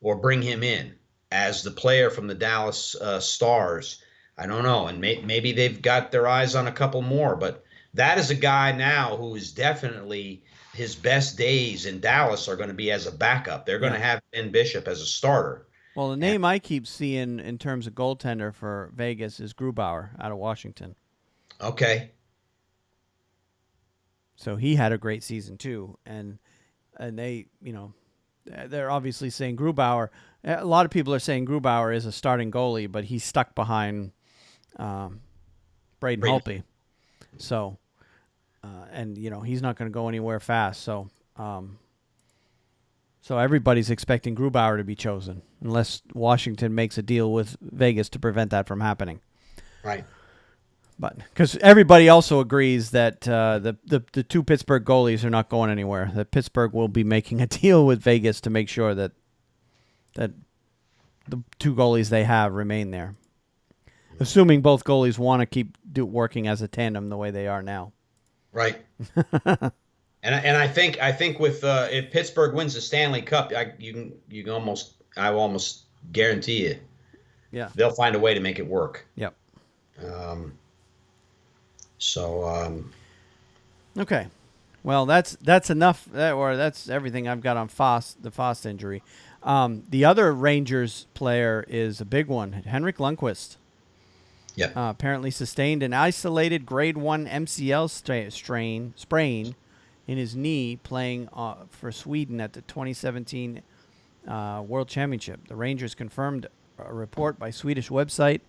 Speaker 1: or bring him in as the player from the Dallas Stars, I don't know. And maybe they've got their eyes on a couple more. But that is a guy now who is definitely his best days in Dallas are going to be as a backup. They're going to have Ben Bishop as a starter.
Speaker 2: Well, the name I keep seeing in terms of goaltender for Vegas is Grubauer out of Washington.
Speaker 1: Okay.
Speaker 2: So he had a great season too, and they, they're obviously saying Grubauer. A lot of people are saying Grubauer is a starting goalie, but he's stuck behind Braden Holtby. So, and he's not going to go anywhere fast. So So everybody's expecting Grubauer to be chosen, unless Washington makes a deal with Vegas to prevent that from happening.
Speaker 1: Right.
Speaker 2: But because everybody also agrees that the two Pittsburgh goalies are not going anywhere, that Pittsburgh will be making a deal with Vegas to make sure that the two goalies they have remain there, assuming both goalies want to keep working as a tandem the way they are now.
Speaker 1: Right. And I think with if Pittsburgh wins the Stanley Cup, I will almost guarantee you,
Speaker 2: Yeah,
Speaker 1: they'll find a way to make it work.
Speaker 2: Yep.
Speaker 1: Okay.
Speaker 2: Well, that's enough. That's everything I've got on the Foss injury. The other Rangers player is a big one, Henrik Lundqvist.
Speaker 1: Yep.
Speaker 2: Apparently sustained an isolated grade 1 MCL sprain in his knee playing for Sweden at the 2017 World Championship. The Rangers confirmed a report by Swedish website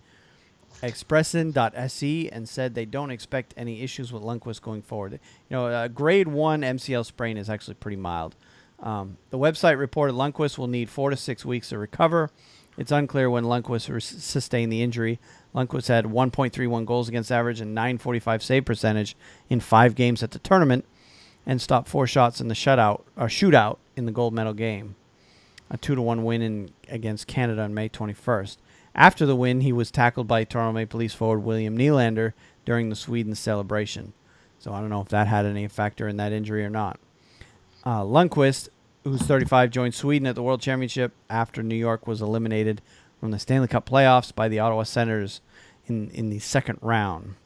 Speaker 2: Expressen.se and said they don't expect any issues with Lundqvist going forward. A grade 1 MCL sprain is actually pretty mild. The website reported Lundqvist will need 4 to 6 weeks to recover. It's unclear when Lundqvist sustained the injury. Lundqvist had 1.31 goals against average and .945 save percentage in 5 games at the tournament and stopped 4 shots in the shootout in the gold medal game. A 2-1 win against Canada on May 21st. After the win, he was tackled by Toronto Maple Leafs forward William Nylander during the Sweden celebration. So I don't know if that had any factor in that injury or not. Lundqvist, who's 35, joined Sweden at the World Championship after New York was eliminated from the Stanley Cup playoffs by the Ottawa Senators in the second round.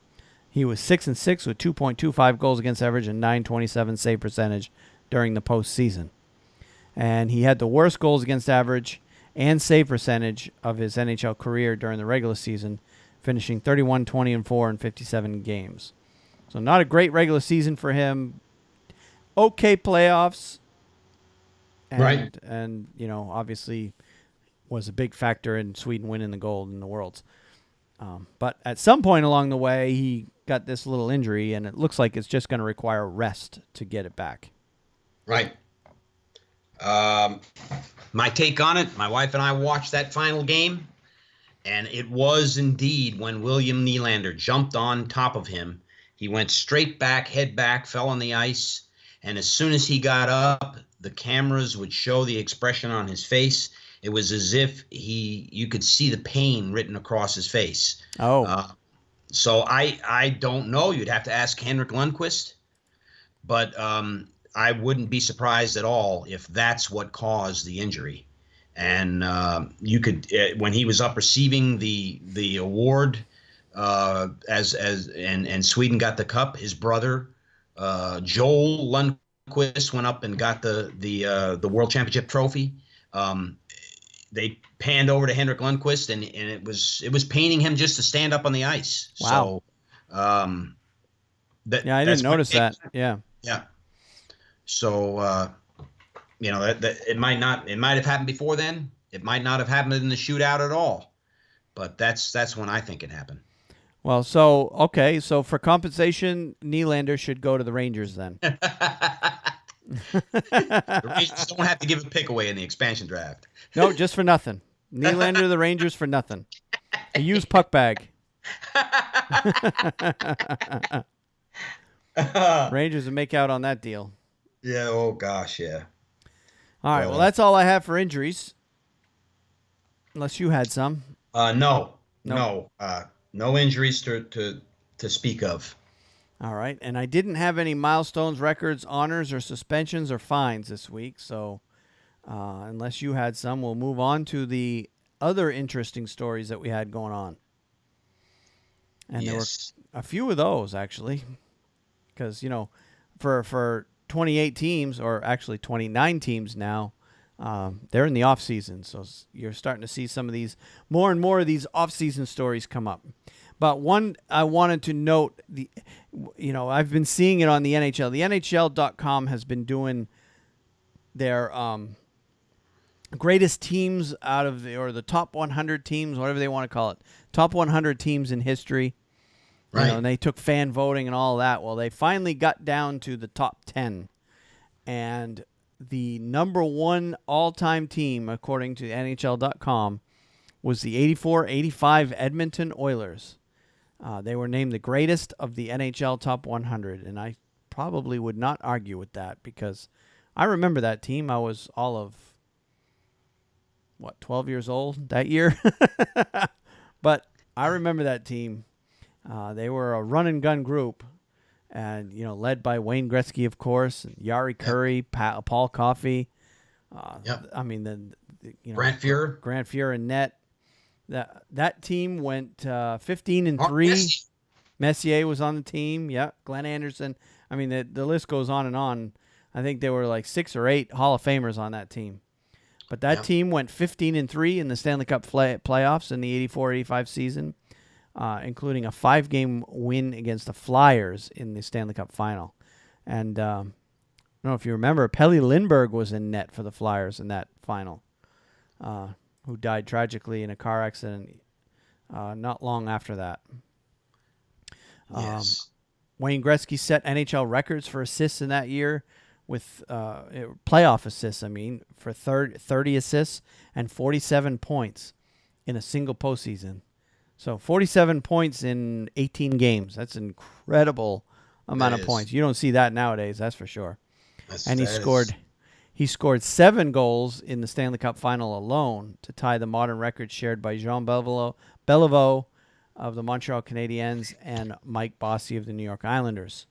Speaker 2: He was 6-6 with 2.25 goals against average and .927 save percentage during the postseason. And he had the worst goals against average and save percentage of his NHL career during the regular season, finishing 31, 20, and 4 in 57 games. So not a great regular season for him. Okay playoffs.
Speaker 1: Right.
Speaker 2: And obviously was a big factor in Sweden winning the gold in the Worlds. But at some point along the way, he got this little injury, and it looks like it's just going to require rest to get it back.
Speaker 1: Right. My take on it, my wife and I watched that final game, and it was indeed when William Nylander jumped on top of him. He went straight back, head back, fell on the ice, and as soon as he got up, the cameras would show the expression on his face. It was as if you could see the pain written across his face.
Speaker 2: Oh.
Speaker 1: So I don't know. You'd have to ask Henrik Lundqvist, but I wouldn't be surprised at all if that's what caused the injury. And you could, when he was up receiving the award, and Sweden got the cup, his brother Joel Lundqvist went up and got the World Championship trophy. They panned over to Henrik Lundqvist, and it was paining him just to stand up on the ice.
Speaker 2: Wow.
Speaker 1: So,
Speaker 2: I didn't notice that. Yeah.
Speaker 1: Yeah. So, that it might have happened before then. It might not have happened in the shootout at all. But that's when I think it happened.
Speaker 2: Well, so for compensation, Nylander should go to the Rangers then.
Speaker 1: The Rangers don't have to give a pick away in the expansion draft.
Speaker 2: No, just for nothing. Nylander to the Rangers for nothing. A used puck bag. Rangers would make out on that deal.
Speaker 1: Yeah. Oh gosh. Yeah.
Speaker 2: All right. Well, that's all I have for injuries. Unless you had some.
Speaker 1: No.
Speaker 2: Nope.
Speaker 1: No. No injuries to speak of.
Speaker 2: All right. And I didn't have any milestones, records, honors, or suspensions or fines this week. So unless you had some, we'll move on to the other interesting stories that we had going on. And There were a few of those, actually. Because, for 28 teams, or actually 29 teams now, they're in the off season. So you're starting to see more and more of these off season stories come up. But one I wanted to note, I've been seeing it on the NHL. The NHL.com has been doing their greatest teams or the top 100 teams, whatever they want to call it, top 100 teams in history.
Speaker 1: Right.
Speaker 2: And they took fan voting and all that. Well, they finally got down to the top 10. And the number one all-time team, according to NHL.com, was the 84-85 Edmonton Oilers. They were named the greatest of the NHL Top 100, and I probably would not argue with that because I remember that team. I was all of, 12 years old that year? But I remember that team. They were a run-and-gun group, and led by Wayne Gretzky, of course, and Yari Curry, Paul Coffey. I mean,
Speaker 1: Grant Fuhrer.
Speaker 2: Grant Fuhrer and net. That team went 15-3. Messier was on the team. Yeah, Glenn Anderson. I mean, the list goes on and on. I think there were like 6 or 8 Hall of Famers on that team. But that team went 15-3 in the Stanley Cup playoffs in the 84-85 season, including a 5-game win against the Flyers in the Stanley Cup final. And I don't know if you remember, Pelle Lindbergh was in net for the Flyers in that final, who died tragically in a car accident not long after that.
Speaker 1: Yes.
Speaker 2: Wayne Gretzky set NHL records for assists in that year with playoff assists, for 30 assists and 47 points in a single postseason. So 47 points in 18 games. That's an incredible amount of points. You don't see that nowadays, that's for sure. And he scored 7 goals in the Stanley Cup final alone to tie the modern record shared by Jean Beliveau of the Montreal Canadiens and Mike Bossy of the New York Islanders.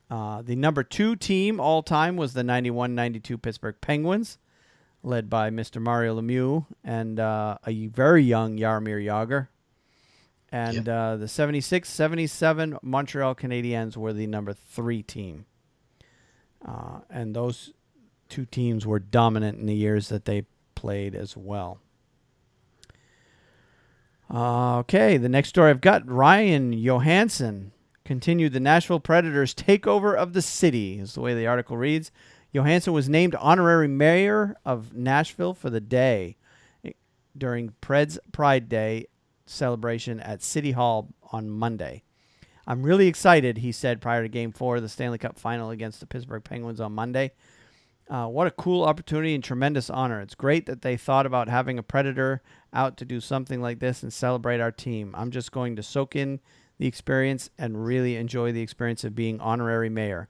Speaker 2: The number 2 team all time was the 91-92 Pittsburgh Penguins, led by Mr. Mario Lemieux and a very young Jaromir Jagr. And the 76-77 Montreal Canadiens were the number 3 team. And those 2 teams were dominant in the years that they played as well. Okay, the next story I've got, Ryan Johansson continued the Nashville Predators' takeover of the city, is the way the article reads. Johansson was named honorary mayor of Nashville for the day during Preds Pride Day celebration at City Hall on Monday. I'm really excited, he said prior to Game 4 of the Stanley Cup Final against the Pittsburgh Penguins on Monday. What a cool opportunity and tremendous honor. It's great that they thought about having a Predator out to do something like this and celebrate our team. I'm just going to soak in the experience and really enjoy the experience of being honorary mayor.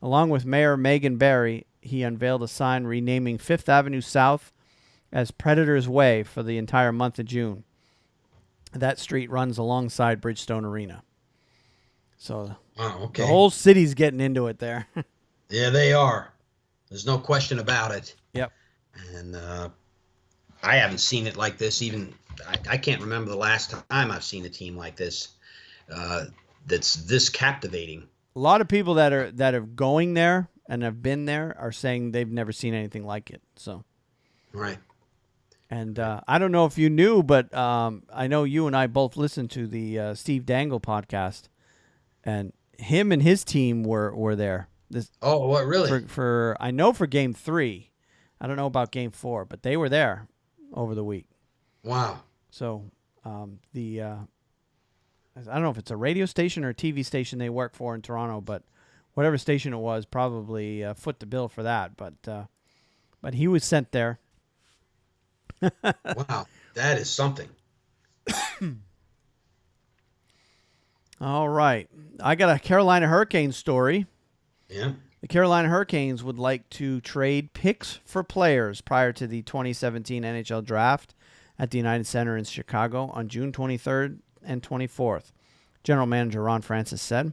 Speaker 2: Along with Mayor Megan Barry, he unveiled a sign renaming 5th Avenue South as Predators Way for the entire month of June. That street runs alongside Bridgestone Arena. So the whole city's getting into it there.
Speaker 1: Yeah, they are. There's no question about it.
Speaker 2: Yep.
Speaker 1: And I haven't seen it like this. Even I can't remember the last time I've seen a team like this that's this captivating.
Speaker 2: A lot of people that are going there and have been there are saying they've never seen anything like it. So,
Speaker 1: right.
Speaker 2: And I don't know if you knew, but I know you and I both listened to the Steve Dangle podcast, and him and his team were there.
Speaker 1: What really?
Speaker 2: For I know for Game 3, I don't know about Game 4, but they were there over the week.
Speaker 1: Wow.
Speaker 2: So I don't know if it's a radio station or a TV station they work for in Toronto, but whatever station it was, probably foot the bill for that. But he was sent there.
Speaker 1: Wow, that is something.
Speaker 2: All right, I got a Carolina Hurricanes story.
Speaker 1: Yeah.
Speaker 2: The Carolina Hurricanes would like to trade picks for players prior to the 2017 NHL Draft at the United Center in Chicago on June 23rd and 24th. General Manager Ron Francis said,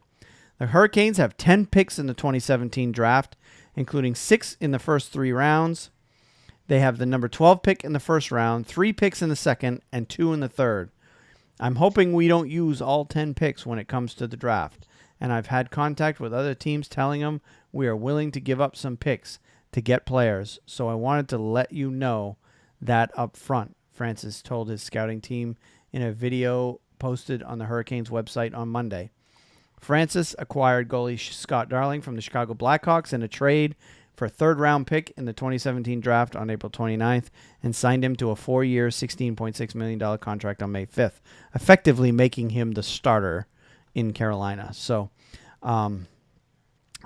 Speaker 2: the Hurricanes have 10 picks in the 2017 Draft, including 6 in the first 3 rounds. They have the number 12 pick in the first round, 3 picks in the second, and 2 in the third. I'm hoping we don't use all 10 picks when it comes to the draft, and I've had contact with other teams telling them we are willing to give up some picks to get players, so I wanted to let you know that up front, Francis told his scouting team in a video posted on the Hurricanes website on Monday. Francis acquired goalie Scott Darling from the Chicago Blackhawks in a trade for a third-round pick in the 2017 draft on April 29th and signed him to a 4-year, $16.6 million contract on May 5th, effectively making him the starter in Carolina. So,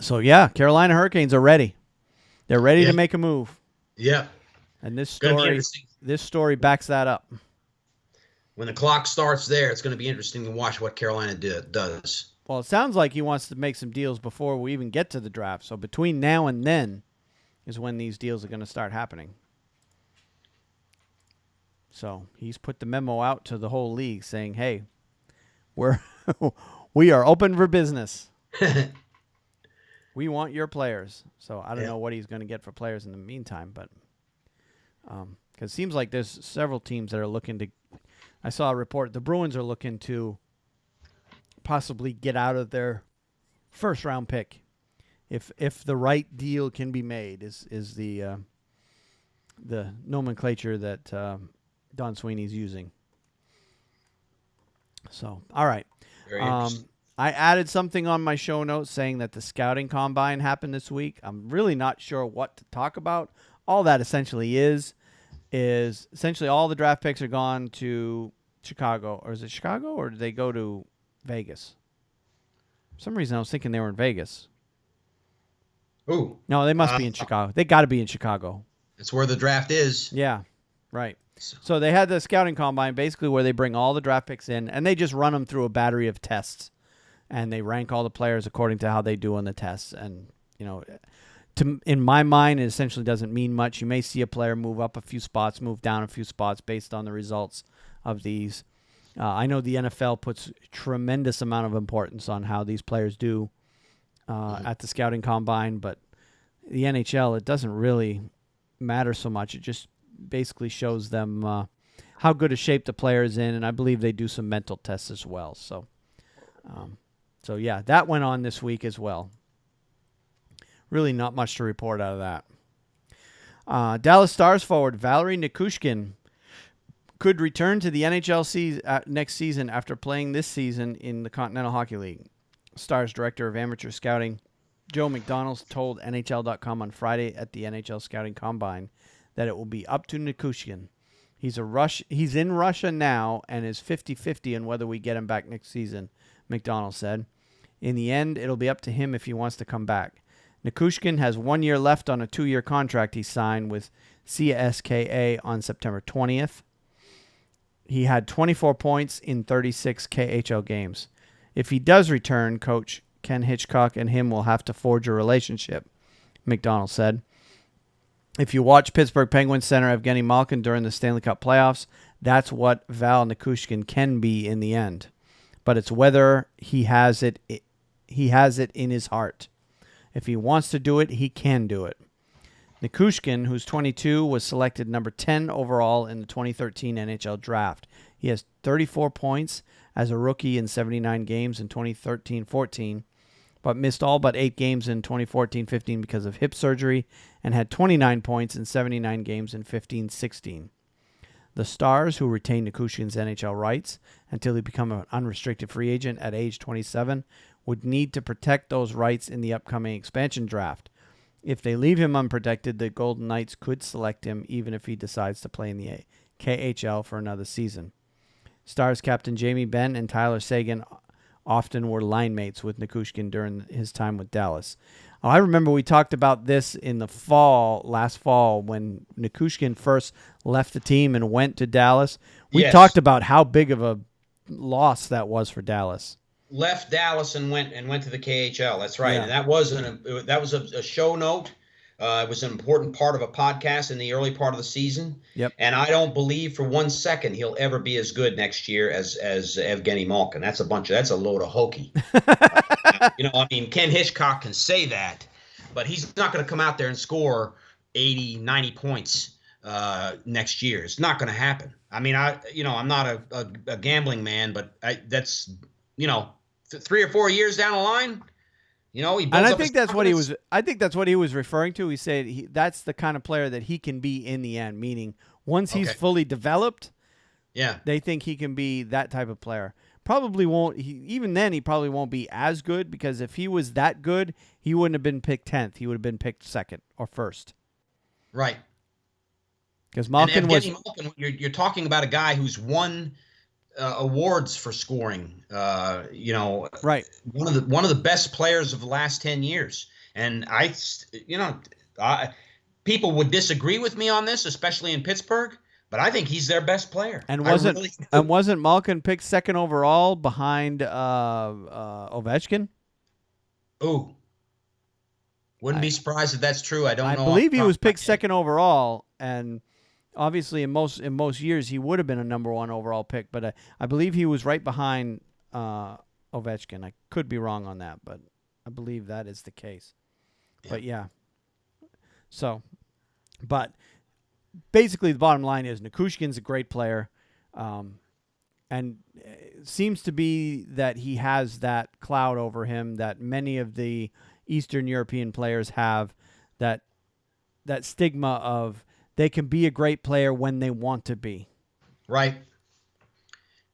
Speaker 2: Carolina Hurricanes are ready. They're ready
Speaker 1: Yeah.
Speaker 2: to make a move.
Speaker 1: Yeah.
Speaker 2: And
Speaker 1: Gonna
Speaker 2: this story backs that up.
Speaker 1: when the clock starts there, it's going to be interesting to watch what Carolina does.
Speaker 2: Well, it sounds like he wants to make some deals before we even get to the draft. So between now and then is when these deals are going to start happening. So he's put the memo out to the whole league saying, "Hey, we are open for business. We want your players." So I don't know what he's going to get for players in the meantime, but because it seems like there's several teams that are looking to. I saw a report the Bruins are looking to possibly get out of their first round pick if the right deal can be made is the nomenclature that Don Sweeney's using. So all right.
Speaker 1: Very interesting.
Speaker 2: I added something on my show notes saying that the scouting combine happened this week. I'm really not sure what to talk about. All that essentially is essentially all the draft picks are gone to Chicago. Or is it Chicago, or did they go to Vegas? For some reason I was thinking they were in Vegas.
Speaker 1: Ooh.
Speaker 2: No, they must be in Chicago. They got to be in Chicago.
Speaker 1: That's where the draft is.
Speaker 2: Yeah, right. So they had the scouting combine basically where they bring all the draft picks in, and they just run them through a battery of tests. And they rank all the players according to how they do on the tests. And, in my mind, it essentially doesn't mean much. You may see a player move up a few spots, move down a few spots based on the results of these. I know the NFL puts tremendous amount of importance on how these players do at the scouting combine, but the NHL, it doesn't really matter so much. It just basically shows them how good a shape the player is in, and I believe they do some mental tests as well. So yeah, that went on this week as well. Really not much to report out of that. Dallas Stars forward Valeri Nichushkin could return to the NHL next season after playing this season in the Continental Hockey League. Stars director of amateur scouting Joe McDonald told NHL.com on Friday at the NHL Scouting Combine that it will be up to Nichushkin. He's in Russia now and is 50-50 on whether we get him back next season, McDonald said. In the end, it'll be up to him if he wants to come back. Nichushkin has 1 year left on a 2-year contract he signed with CSKA on September 20th. He had 24 points in 36 KHL games. If he does return, Coach Ken Hitchcock and him will have to forge a relationship, McDonald said. If you watch Pittsburgh Penguins center Evgeny Malkin during the Stanley Cup playoffs, that's what Val Nichushkin can be in the end. But it's whether he has it in his heart. If he wants to do it, he can do it. Nichushkin, who's 22, was selected number 10 overall in the 2013 NHL draft. He has 34 points as a rookie in 79 games in 2013-14, but missed all but 8 games in 2014-15 because of hip surgery and had 29 points in 79 games in 15-16. The Stars, who retained Nichushkin's NHL rights until he became an unrestricted free agent at age 27, would need to protect those rights in the upcoming expansion draft. If they leave him unprotected, the Golden Knights could select him even if he decides to play in the KHL for another season. Stars captain Jamie Benn and Tyler Seguin often were line mates with Nichushkin during his time with Dallas. I remember we talked about this in the last fall, when Nichushkin first left the team and went to Dallas. We talked about how big of a loss that was for Dallas.
Speaker 1: Left Dallas and went to the KHL. That's right.
Speaker 2: Yeah.
Speaker 1: And that was a show note. It was an important part of a podcast in the early part of the season.
Speaker 2: Yep.
Speaker 1: And I don't believe for 1 second he'll ever be as good next year as Evgeny Malkin. That's a load of hokey. Ken Hitchcock can say that, but he's not going to come out there and score 80, 90 points next year. It's not going to happen. I'm not a gambling man, but that's 3 or 4 years down the line. He builds
Speaker 2: and I
Speaker 1: up
Speaker 2: think that's what he was. I think that's what he was referring to. He said that's the kind of player that he can be in the end. Meaning, once he's fully developed, they think he can be that type of player. Probably won't. Even then, he probably won't be as good, because if he was that good, he wouldn't have been picked 10th. He would have been picked 2nd or 1st.
Speaker 1: Right.
Speaker 2: Because Malkin was.
Speaker 1: You're talking about a guy who's won awards for scoring.
Speaker 2: Right.
Speaker 1: One of the best players of the last 10 years. And People would disagree with me on this, especially in Pittsburgh, but I think he's their best player.
Speaker 2: And
Speaker 1: I
Speaker 2: wasn't
Speaker 1: really
Speaker 2: and
Speaker 1: do.
Speaker 2: wasn't Malkin picked second overall behind Ovechkin?
Speaker 1: Ooh, wouldn't
Speaker 2: I
Speaker 1: be surprised if that's true. I don't
Speaker 2: I
Speaker 1: know off
Speaker 2: believe
Speaker 1: the
Speaker 2: he
Speaker 1: top
Speaker 2: was
Speaker 1: of my
Speaker 2: picked
Speaker 1: head.
Speaker 2: second overall, and obviously in most years he would have been a number one overall pick. But I believe he was right behind Ovechkin. I could be wrong on that, but I believe that is the case.
Speaker 1: Yeah.
Speaker 2: But yeah, so but basically the bottom line is Nikushkin's a great player. And it seems to be that he has that cloud over him that many of the Eastern European players have, that stigma of they can be a great player when they want to be.
Speaker 1: Right.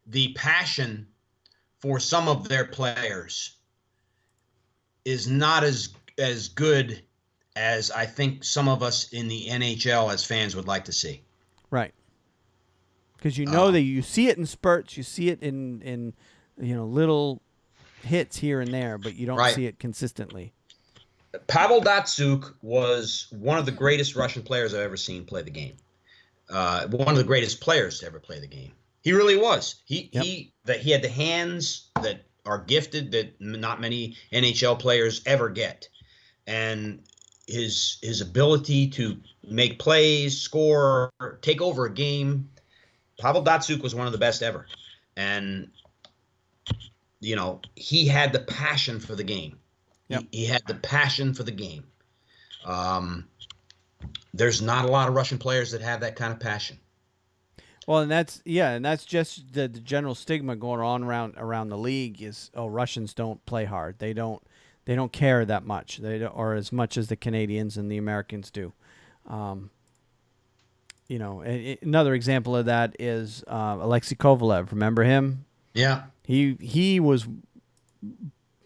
Speaker 1: The passion for some of their players is not as good as I think some of us in the NHL as fans would like to see.
Speaker 2: Right. Because
Speaker 1: Uh,
Speaker 2: that you see it in spurts, you see it in little hits here and there, but you don't
Speaker 1: right.
Speaker 2: see it consistently.
Speaker 1: Pavel Datsuk was one of the greatest Russian players I've ever seen play the game. One of the greatest players to ever play the game. He really was.
Speaker 2: Yep.
Speaker 1: He had the hands that are gifted that not many NHL players ever get, and his ability to make plays, score, take over a game. Pavel Datsuk was one of the best ever, and he had the passion for the game.
Speaker 2: Yep.
Speaker 1: He had the passion for the game. Um, there's not a lot of Russian players that have that kind of passion.
Speaker 2: Well, and that's just the general stigma going on around the league is, oh, Russians don't play hard. They don't care that much. They don't, or as much as the Canadians and the Americans do. Um, another example of that is Alexei Kovalev. Remember him?
Speaker 1: Yeah,
Speaker 2: He was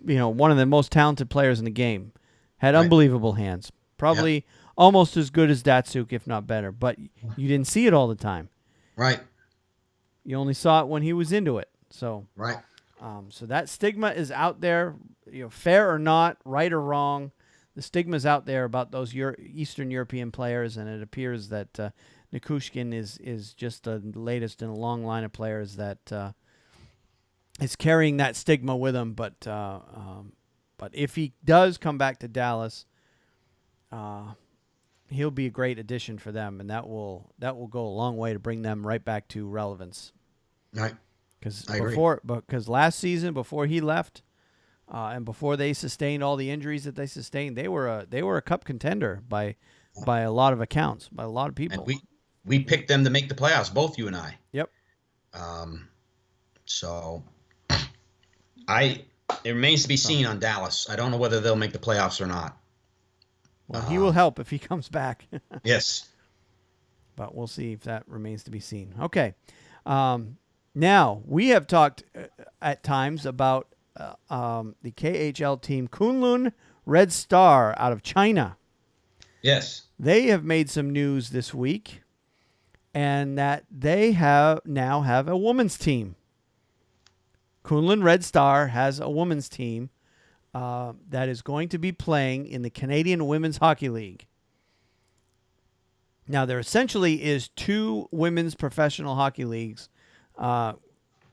Speaker 2: one of the most talented players in the game. Had
Speaker 1: right.
Speaker 2: unbelievable hands.
Speaker 1: Yep,
Speaker 2: Probably almost as good as Datsuk, if not better. But you didn't see it all the time.
Speaker 1: right,
Speaker 2: You only saw it when he was into it. So,
Speaker 1: right.
Speaker 2: so that stigma is out there, fair or not, right or wrong. The stigma is out there about those Eastern European players, and it appears that Nikushkin is just the latest in a long line of players that is carrying that stigma with him. But if he does come back to Dallas, he'll be a great addition for them, and that will go a long way to bring them right back to relevance.
Speaker 1: Right. I agree.
Speaker 2: Because last season, before he left, and before they sustained all the injuries that they sustained, they were a cup contender by a lot of accounts, by a lot of
Speaker 1: And
Speaker 2: people.
Speaker 1: we picked them to make the playoffs, both you and I.
Speaker 2: Yep.
Speaker 1: So it remains to be seen on Dallas. I don't know whether they'll make the playoffs or not.
Speaker 2: Well, he will help if he comes back.
Speaker 1: Yes.
Speaker 2: But we'll see if that remains to be seen. Okay. Now, we have talked at times about the KHL team Kunlun Red Star out of China.
Speaker 1: Yes.
Speaker 2: They have made some news this week, and that they now have a women's team. Kunlun Red Star has a women's team that is going to be playing in the Canadian Women's Hockey League. Now, there essentially is two women's professional hockey leagues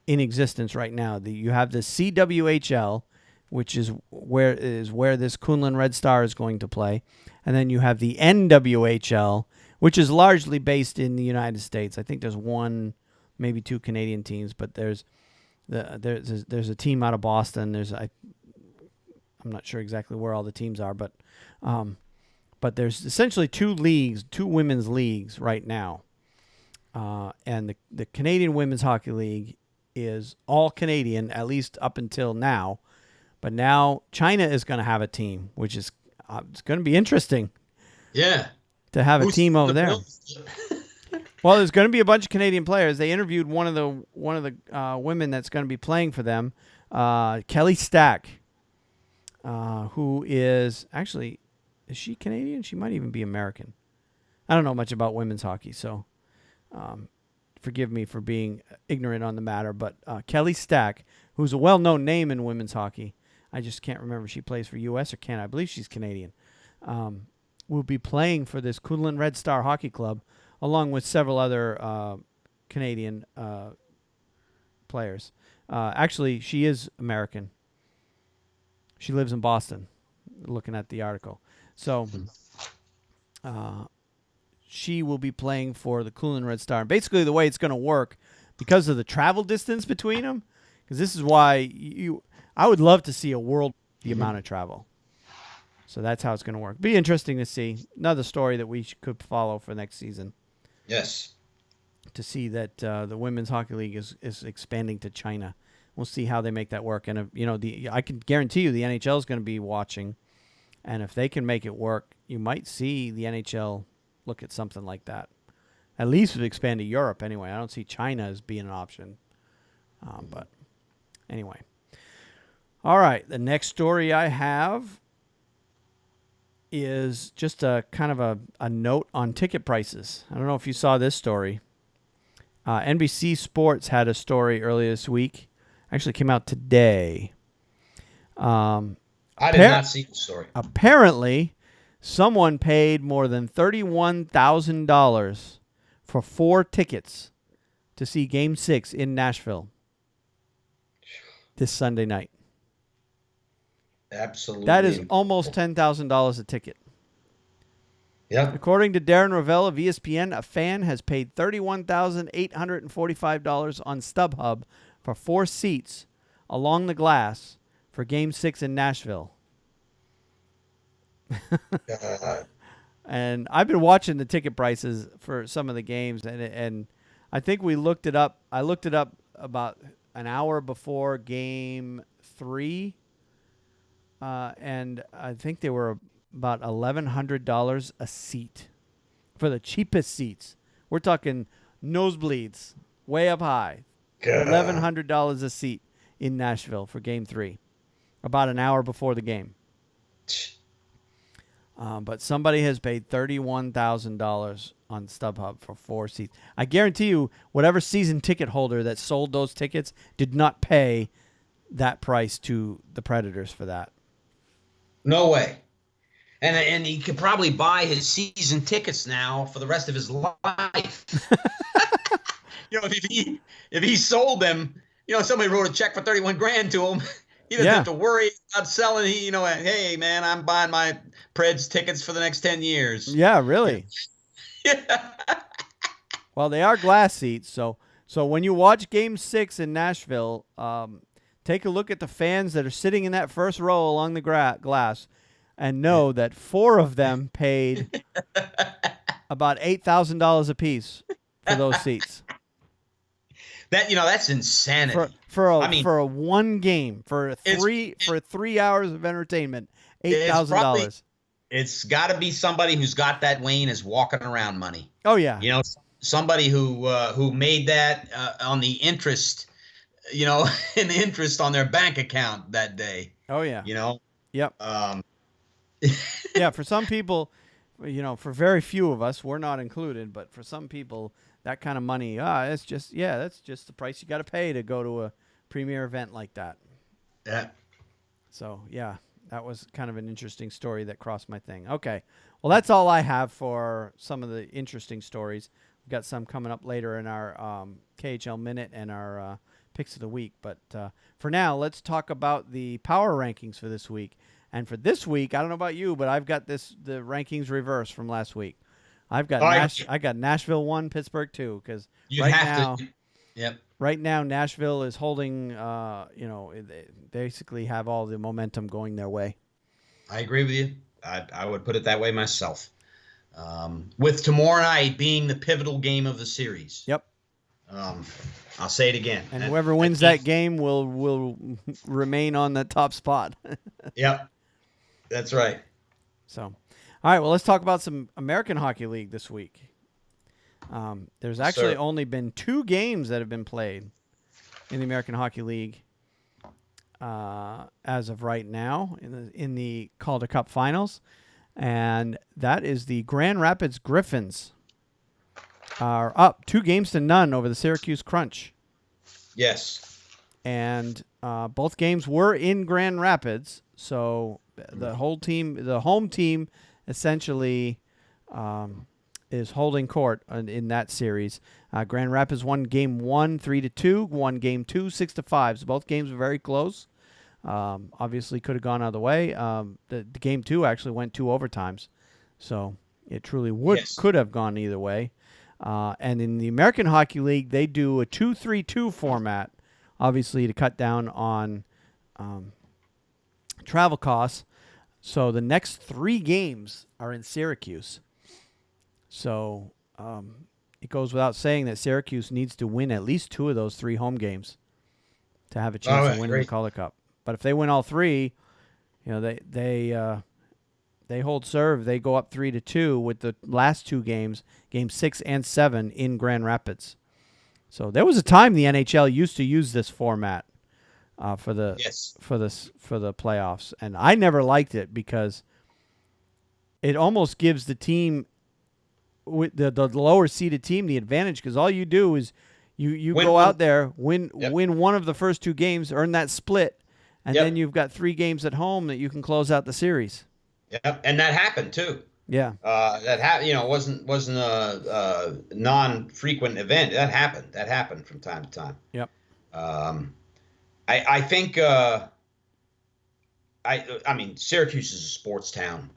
Speaker 2: in existence right now. You have the CWHL, which is where this Kunlun Red Star is going to play, and then you have the NWHL, which is largely based in the United States. I think there's one, maybe two Canadian teams, but there's a team out of Boston. I'm not sure exactly where all the teams are, but there's essentially two women's leagues right now. And the Canadian Women's Hockey League is all Canadian, at least up until now. But now China is going to have a team, which is it's going to be interesting.
Speaker 1: Yeah.
Speaker 2: To have a
Speaker 1: Who's
Speaker 2: team over
Speaker 1: the
Speaker 2: there.
Speaker 1: Bills?
Speaker 2: Well, there's going to be a bunch of Canadian players. They interviewed one of the women that's going to be playing for them, Kelly Stack, who is actually, is she Canadian? She might even be American. I don't know much about women's hockey, so forgive me for being ignorant on the matter. But Kelly Stack, who's a well-known name in women's hockey, I just can't remember if she plays for U.S. or Canada. I believe she's Canadian. will be playing for this Kunlun Red Star Hockey Club, along with several other Canadian players. Actually, she is American. She lives in Boston, looking at the article. So she will be playing for the Kunlun Red Star. And basically, the way it's going to work, because of the travel distance between them, because this is why I would love to see a world the amount of travel. So that's how it's going to work. Be interesting to see. Another story that we could follow for next season.
Speaker 1: Yes.
Speaker 2: To see that the Women's Hockey League is expanding to China. We'll see how they make that work. And, I can guarantee you the NHL is going to be watching. And if they can make it work, you might see the NHL look at something like that. At least expand to Europe anyway. I don't see China as being an option. But anyway. All right. The next story I have is just a kind of a note on ticket prices. I don't know if you saw this story. NBC Sports had a story earlier this week. Actually came out today.
Speaker 1: I did not see the story.
Speaker 2: Apparently, someone paid more than $31,000 for 4 tickets to see Game 6 in Nashville this Sunday night.
Speaker 1: Absolutely.
Speaker 2: That is almost $10,000 a ticket.
Speaker 1: Yep.
Speaker 2: According to Darren Ravel of ESPN, a fan has paid $31,845 on StubHub for 4 seats along the glass for Game 6 in Nashville. And I've been watching the ticket prices for some of the games, and I think we looked it up. I looked it up about an hour before Game 3, and I think they were about $1,100 a seat for the cheapest seats. We're talking nosebleeds, way up high. $1,100 a seat in Nashville for Game 3, about an hour before the game. But somebody has paid $31,000 on StubHub for 4 seats. I guarantee you, whatever season ticket holder that sold those tickets did not pay that price to the Predators for that.
Speaker 1: No way. And he could probably buy his season tickets now for the rest of his life. If he sold them, somebody wrote a check for $31,000 to him. He doesn't have to worry about selling. Hey man, I'm buying my Preds tickets for the next 10 years.
Speaker 2: Yeah, really.
Speaker 1: Yeah.
Speaker 2: Well, they are glass seats, so when you watch Game 6 in Nashville, take a look at the fans that are sitting in that first row along the glass, and know that 4 of them paid about $8,000 a piece for those seats.
Speaker 1: That's insanity.
Speaker 2: For a one game, for 3 hours of entertainment, $8,000.
Speaker 1: It's got to be somebody who's got that Wayne is walking around money.
Speaker 2: Oh yeah.
Speaker 1: Somebody who made that on the interest, in the interest on their bank account that day.
Speaker 2: Oh yeah. Yep. Yeah, for some people, for very few of us, we're not included, but for some people, that kind of money, that's just the price you got to pay to go to a premier event like that.
Speaker 1: Yeah.
Speaker 2: So, yeah, that was kind of an interesting story that crossed my thing. Okay. Well, that's all I have for some of the interesting stories. We've got some coming up later in our KHL Minute and our Picks of the Week. But for now, let's talk about the power rankings for this week. And for this week, I don't know about you, but I've got the rankings reversed from last week. I've got I got Nashville 1, Pittsburgh 2, because right now Nashville is holding. They basically have all the momentum going their way.
Speaker 1: I agree with you. I would put it that way myself. With tomorrow night being the pivotal game of the series.
Speaker 2: Yep.
Speaker 1: I'll say it again.
Speaker 2: And whoever wins that game will remain on the top spot.
Speaker 1: Yep. That's right.
Speaker 2: So, all right. Well, let's talk about some American Hockey League this week. There's actually only been 2 games that have been played in the American Hockey League as of right now in the Calder Cup Finals, and that is the Grand Rapids Griffins are up 2-0 over the Syracuse Crunch.
Speaker 1: Yes.
Speaker 2: And both games were in Grand Rapids, so the home team essentially is holding court in that series. Grand Rapids won game 1 3-2, won game 2 6-5. So both games were very close. Obviously, could have gone either way. The game 2 actually went 2 overtimes, so it truly could have gone either way. And in the American Hockey League, they do a 2-3-2 format, obviously to cut down on travel costs. So the next 3 games are in Syracuse. So it goes without saying that Syracuse needs to win at least 2 of those 3 home games to have a chance of winning the Calder Cup. But if they win all 3, they hold serve. They go up 3-2 with the last 2 games, games 6 and 7 in Grand Rapids. So there was a time the NHL used to use this format for the playoffs, and I never liked it because it almost gives the team with the lower seeded team the advantage, because all you do is you go out there, win one of the first 2 games, earn that split, and then you've got 3 games at home that you can close out the series.
Speaker 1: Yep, and that happened too.
Speaker 2: Yeah,
Speaker 1: that happened. Wasn't a non-frequent event. That happened from time to time.
Speaker 2: Yep.
Speaker 1: I think. I mean, Syracuse is a sports town.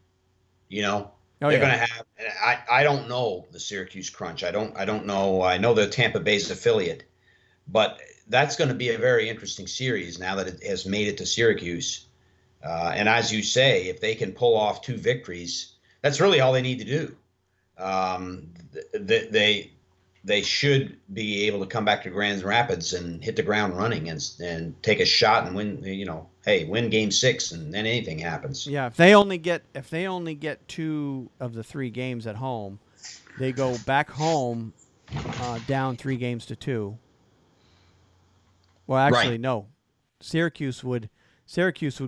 Speaker 1: They're going to have. I don't know the Syracuse Crunch. I don't know. I know the Tampa Bay's affiliate, but that's going to be a very interesting series now that it has made it to Syracuse. And as you say, if they can pull off 2 victories, that's really all they need to do. They should be able to come back to Grand Rapids and hit the ground running and take a shot and win. Win game 6, and then anything happens.
Speaker 2: Yeah, if they only get 2 of the 3 games at home, they go back home down 3-2. Well, actually, no. Syracuse would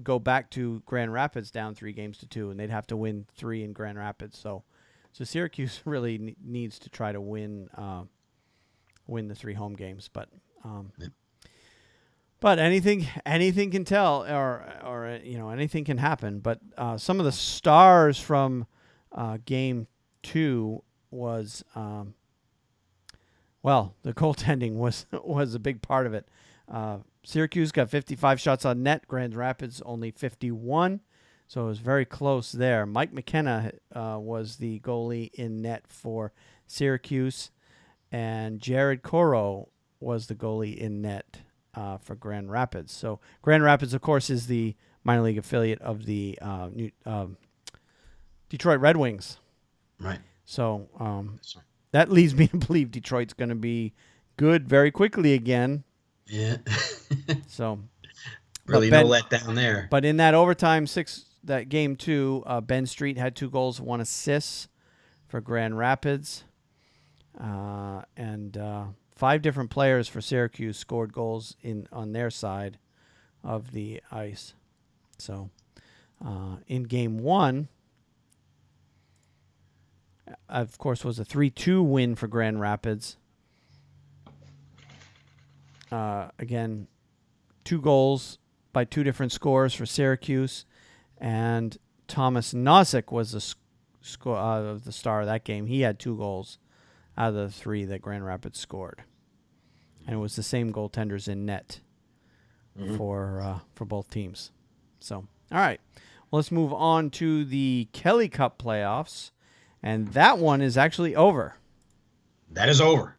Speaker 2: go back to Grand Rapids down 3-2, and they'd have to win 3 in Grand Rapids. So Syracuse really needs to try to win the 3 home games. But anything can tell, or anything can happen. But some of the stars from game 2 was the goaltending was a big part of it. Syracuse got 55 shots on net. Grand Rapids only 51. So it was very close there. Mike McKenna was the goalie in net for Syracuse, and Jared Coro was the goalie in net for Grand Rapids. So Grand Rapids, of course, is the minor league affiliate of the Detroit Red Wings.
Speaker 1: Right.
Speaker 2: So that leads me to believe Detroit's going to be good very quickly again.
Speaker 1: Yeah.
Speaker 2: So
Speaker 1: really no letdown there.
Speaker 2: But in that overtime 6, that game 2, Ben Street had 2 goals, 1 assist for Grand Rapids, and 5 different players for Syracuse scored goals on their side of the ice. So in game 1, of course, was a 3-2 win for Grand Rapids. Again, 2 goals by 2 different scorers for Syracuse, and Thomas Nosek was the star of that game. He had 2 goals out of the 3 that Grand Rapids scored, and it was the same goaltenders in net for both teams. So, all right, well, let's move on to the Kelly Cup playoffs, and that one is actually over.
Speaker 1: That is over.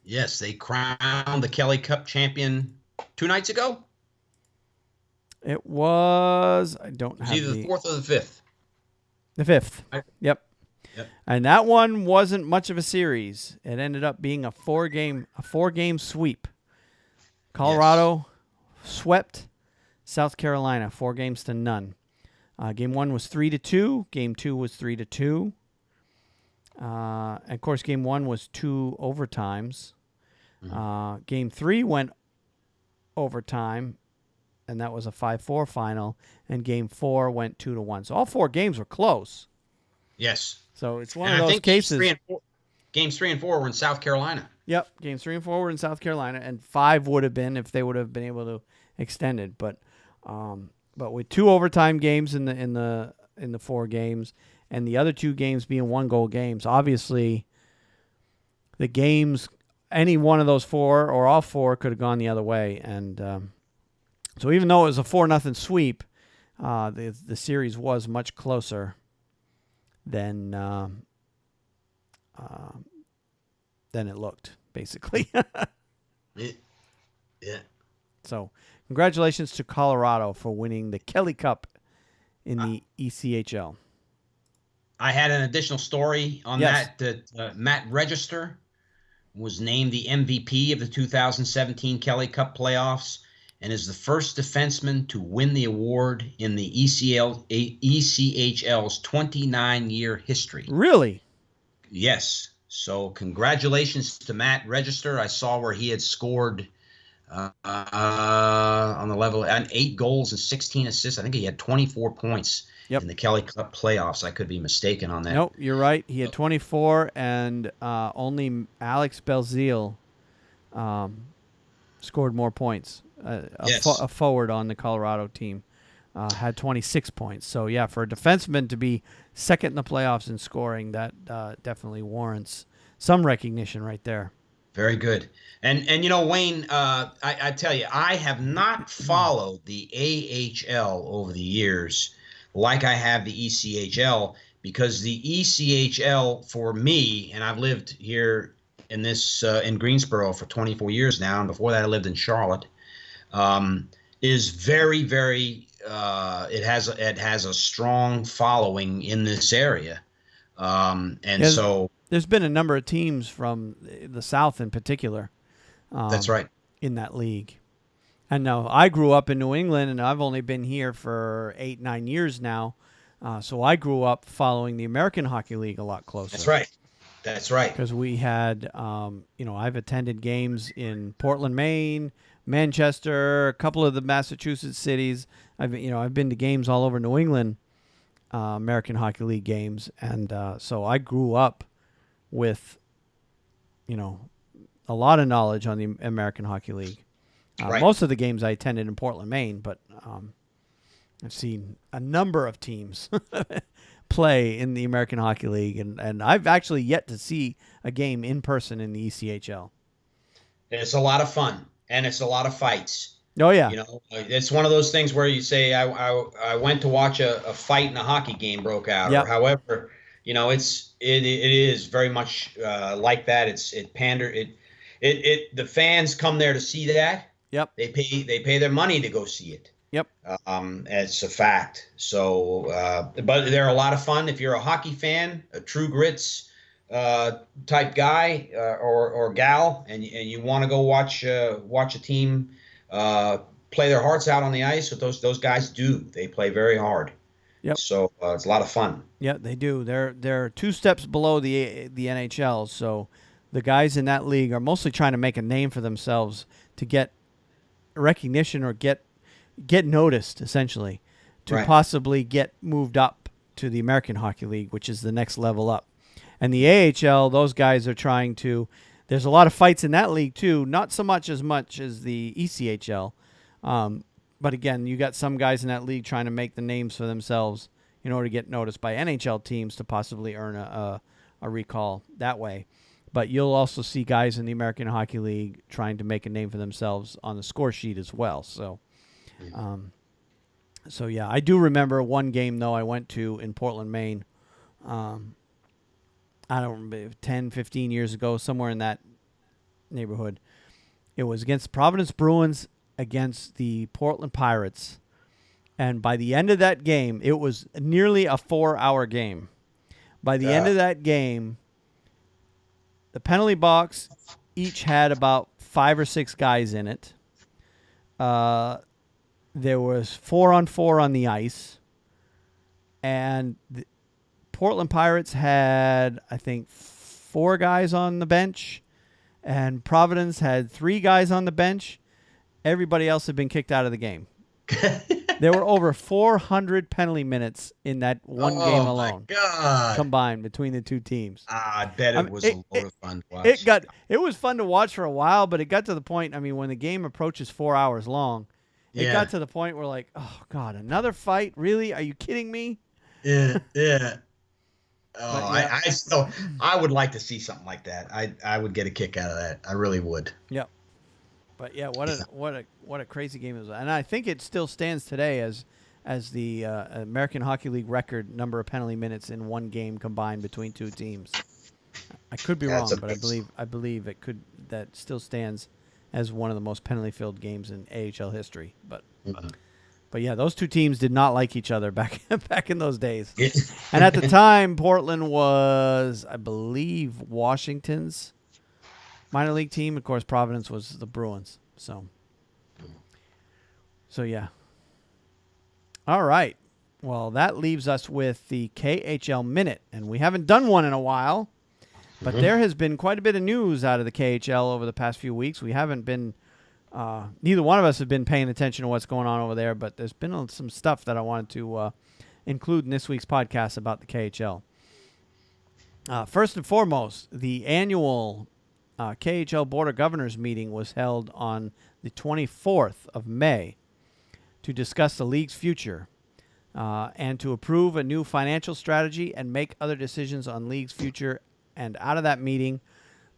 Speaker 1: Yes, they crowned the Kelly Cup champion 2 nights ago.
Speaker 2: It was, I don't have
Speaker 1: either the 4th or the 5th.
Speaker 2: The 5th. Yep. And that one wasn't much of a series. It ended up being a 4-game sweep. Colorado swept South Carolina 4-0. Game 1 was 3-2. Game 2 was 3-2. And of course, game 1 was 2 overtimes. Game 3 went overtime, and that was a 5-4 final. And game 4 went 2-1. So all 4 games were close.
Speaker 1: Yes.
Speaker 2: So it's one of those cases.
Speaker 1: Games 3 and 4 were in South Carolina.
Speaker 2: Yep, games 3 and 4 were in South Carolina, and 5 would have been if they would have been able to extend it. But with 2 overtime games in the in the 4 games, and the other 2 games being 1-goal games. Obviously, the games, any one of those 4 or all 4 could have gone the other way. And so even though it was a 4-0 sweep, the series was much closer than it looked, basically.
Speaker 1: Yeah.
Speaker 2: So congratulations to Colorado for winning the Kelly Cup in the ECHL.
Speaker 1: I had an additional story on that Matt Register was named the MVP of the 2017 Kelly Cup playoffs and is the first defenseman to win the award in the ECHL's 29-year history.
Speaker 2: Really?
Speaker 1: Yes. So congratulations to Matt Register. I saw where he had scored on the level and 8 goals and 16 assists. I think he had 24 points in the Kelly Cup playoffs. I could be mistaken on that.
Speaker 2: Nope, you're right. He had 24, and only Alex Belzile scored more points. A forward on the Colorado team had 26 points. So, yeah, for a defenseman to be second in the playoffs in scoring, that definitely warrants some recognition right there.
Speaker 1: Very good. And you know, Wayne, I tell you, I have not followed the AHL over the years like I have the ECHL, because the ECHL for me, and I've lived here in Greensboro for 24 years now, and before that I lived in Charlotte, is very, very it has a strong following in this area. So
Speaker 2: there's been a number of teams from the South in particular.
Speaker 1: That's right.
Speaker 2: In that league. And now I grew up in New England, and I've only been here for 8-9 years now. So I grew up following the American Hockey League a lot closer.
Speaker 1: That's right.
Speaker 2: Because we had, I've attended games in Portland, Maine, Manchester, a couple of the Massachusetts cities. I've been to games all over New England, American Hockey League games, and so I grew up with, a lot of knowledge on the American Hockey League. Most of the games I attended in Portland, Maine, but I've seen a number of teams play in the American Hockey League, and I've actually yet to see a game in person in the ECHL.
Speaker 1: It's a lot of fun, and it's a lot of fights.
Speaker 2: Oh, yeah.
Speaker 1: It's one of those things where you say, I went to watch a fight and a hockey game broke out, or however, it is very much like that. The fans come there to see that.
Speaker 2: Yep.
Speaker 1: They pay their money to go see it.
Speaker 2: Yep.
Speaker 1: It's a fact. So, but they're a lot of fun. If you're a hockey fan, a True Grits type guy or gal, and you want to go watch a team play their hearts out on the ice, what those guys do. They play very hard.
Speaker 2: Yep.
Speaker 1: So it's a lot of fun.
Speaker 2: Yeah, they do. They're 2 steps below the NHL. So the guys in that league are mostly trying to make a name for themselves to get recognition or get noticed, essentially, to possibly get moved up to the American Hockey League, which is the next level up. And the AHL, those guys are trying to. There's a lot of fights in that league too, not so much as the ECHL. But again, you got some guys in that league trying to make the names for themselves in order to get noticed by NHL teams to possibly earn a recall that way. But you'll also see guys in the American Hockey League trying to make a name for themselves on the score sheet as well. So, yeah, I do remember one game, though, I went to in Portland, Maine. I don't remember, 10, 15 years ago, somewhere in that neighborhood. It was against Providence Bruins against the Portland Pirates. And by the end of that game, it was nearly a 4-hour game. By the end of that game, the penalty box each had about 5 or 6 guys in it. There was 4-on-4 on the ice. And the Portland Pirates had, I think, 4 guys on the bench. And Providence had 3 guys on the bench. Everybody else had been kicked out of the game. There were over 400 penalty minutes in that one game alone.
Speaker 1: Oh, my God.
Speaker 2: Combined between the 2 teams.
Speaker 1: I bet it was a lot of fun to watch.
Speaker 2: It was fun to watch for a while, but it got to the point, when the game approaches 4 hours long, it got to the point where, like, oh, God, another fight? Really? Are you kidding me?
Speaker 1: Yeah, yeah.
Speaker 2: But
Speaker 1: Oh,
Speaker 2: yeah,
Speaker 1: I still I would like to see something like that. I would get a kick out of that. I really would.
Speaker 2: yeah. But yeah,
Speaker 1: Yeah.
Speaker 2: what a crazy game it was, and I think it still stands today as the American Hockey League record number of penalty minutes in one game combined between two teams. I could be
Speaker 1: That's
Speaker 2: wrong, but
Speaker 1: amazing.
Speaker 2: I believe it could that still stands as one of the most penalty filled games in AHL history.
Speaker 1: Mhm.
Speaker 2: But yeah, those two teams did not like each other back back in those days.
Speaker 1: Yeah.
Speaker 2: And at the time, Portland was, I believe, Washington's minor league team. Of course, Providence was the Bruins. So yeah. All right. Well, that leaves us with the KHL Minute, and we haven't done one in a while. But
Speaker 1: Mhm.
Speaker 2: there has been quite a bit of news out of the KHL over the past few weeks. We haven't been, neither one of us have been paying attention to what's going on over there, but there's been some stuff that I wanted to include in this week's podcast about the KHL. First and foremost, the annual KHL Board of Governors meeting was held on the 24th of May to discuss the league's future and to approve a new financial strategy and make other decisions on league's future. And out of that meeting,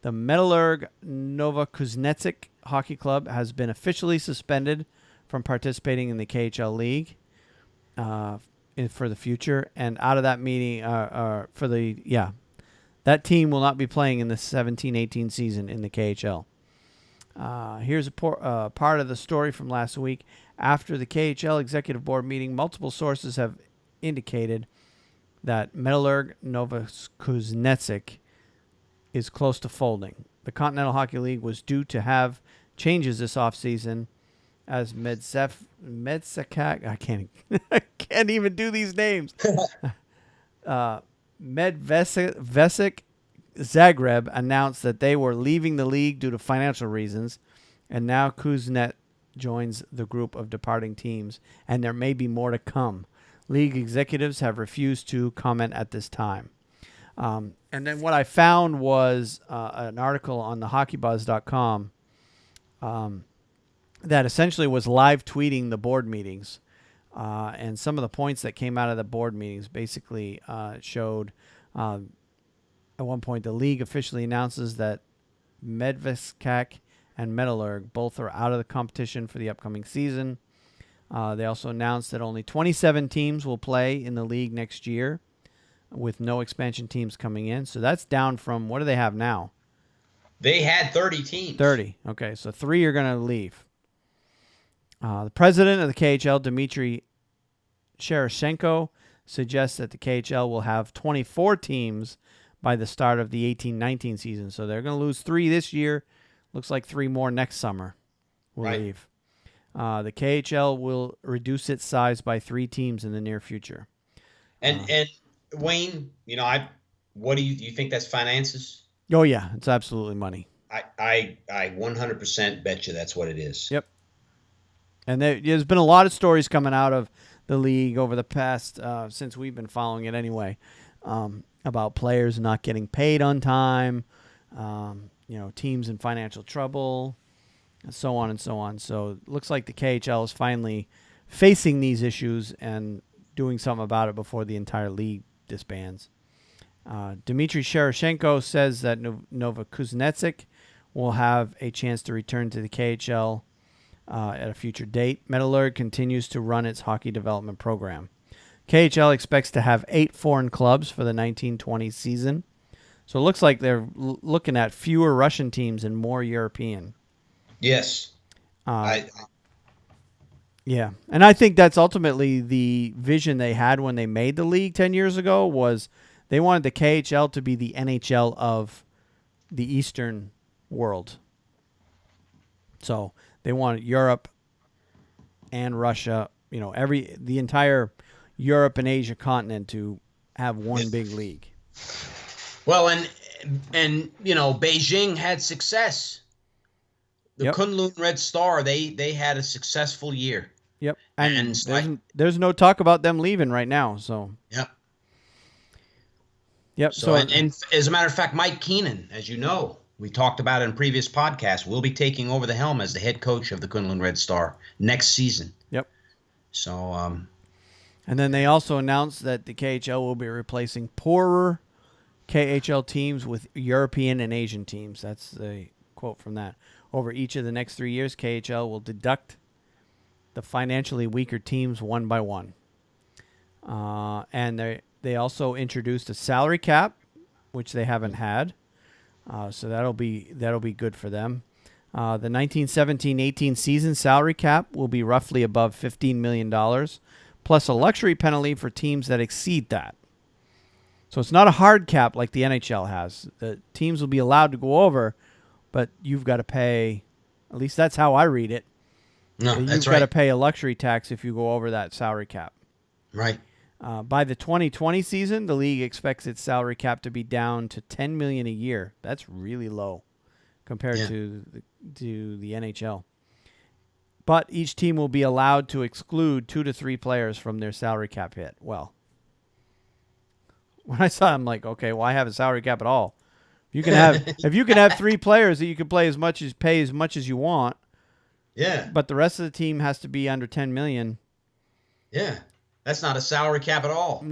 Speaker 2: the Metallurg Novokuznetsk Hockey Club has been officially suspended from participating in the KHL League for the future. And out of that meeting, that team will not be playing in the 17-18 season in the KHL. Here's a part of the story from last week. After the KHL Executive Board meeting, multiple sources have indicated that Metallurg Novokuznetsk is close to folding. The Continental Hockey League was due to have changes this offseason as Medsekak, I can't even do these names. Medvesic Zagreb announced that they were leaving the league due to financial reasons, and now Kuznet joins the group of departing teams, and there may be more to come. League executives have refused to comment at this time. And then what I found was an article on the hockeybuzz.com that essentially was live tweeting the board meetings. And some of the points that came out of the board meetings basically showed at one point the league officially announces that Medveskak and Metallurg both are out of the competition for the upcoming season. They also announced that only 27 teams will play in the league next year, with no expansion teams coming in. So that's down from, what do they have now?
Speaker 1: They had 30 teams.
Speaker 2: 30. Okay, so 3 are going to leave. The president of the KHL, Dmitry Sherashenko, suggests that the KHL will have 24 teams by the start of the 18-19 season. So they're going to lose 3 this year. Looks like 3 more next summer will leave. The KHL will reduce its size by 3 teams in the near future.
Speaker 1: And Wayne, what do you think that's finances?
Speaker 2: Oh yeah, it's absolutely money.
Speaker 1: I 100% bet you that's what it is.
Speaker 2: Yep. And there's been a lot of stories coming out of the league over the past since we've been following it anyway, about players not getting paid on time, teams in financial trouble, and so on and so on. So it looks like the KHL is finally facing these issues and doing something about it before the entire league disbands. Dmitry Sherashenko says that Novokuznetsk will have a chance to return to the KHL at a future date. Metallurg continues to run its hockey development program. KHL expects to have 8 foreign clubs for the 1920 season. So it looks like they're looking at fewer Russian teams and more European.
Speaker 1: Yes.
Speaker 2: Yeah. And I think that's ultimately the vision they had when they made the league 10 years ago, was they wanted the KHL to be the NHL of the Eastern world. So they wanted Europe and Russia, the entire Europe and Asia continent to have one big league.
Speaker 1: Well, and Beijing had success. The Kunlun Red Star, they had a successful year.
Speaker 2: Yep. And there's no talk about them leaving right now. So. Yep.
Speaker 1: So and as a matter of fact, Mike Keenan, as you know, we talked about it in previous podcasts, will be taking over the helm as the head coach of the Kunlun Red Star next season.
Speaker 2: Yep.
Speaker 1: So
Speaker 2: And then they also announced that the KHL will be replacing poorer KHL teams with European and Asian teams. That's the quote from that. Over each of the next 3 years, KHL will deduct the financially weaker teams one by one. And they also introduced a salary cap, which they haven't had. So that'll be good for them. The 1917-18 season salary cap will be roughly above $15 million, plus a luxury penalty for teams that exceed that. So it's not a hard cap like the NHL has. The teams will be allowed to go over, but you've got to pay, at least that's how I read it.
Speaker 1: No,
Speaker 2: You've
Speaker 1: that's
Speaker 2: got
Speaker 1: right.
Speaker 2: to pay a luxury tax if you go over that salary cap.
Speaker 1: Right.
Speaker 2: By the 2020 season, the league expects its salary cap to be down to $10 million a year. That's really low compared to the NHL. But each team will be allowed to exclude 2 to 3 players from their salary cap hit. Well, when I saw it, I'm like, okay, why have a salary cap at all? If you can have 3 players that you can pay as much as you want,
Speaker 1: Yeah.
Speaker 2: but the rest of the team has to be under 10 million.
Speaker 1: Yeah. That's not a salary cap at all.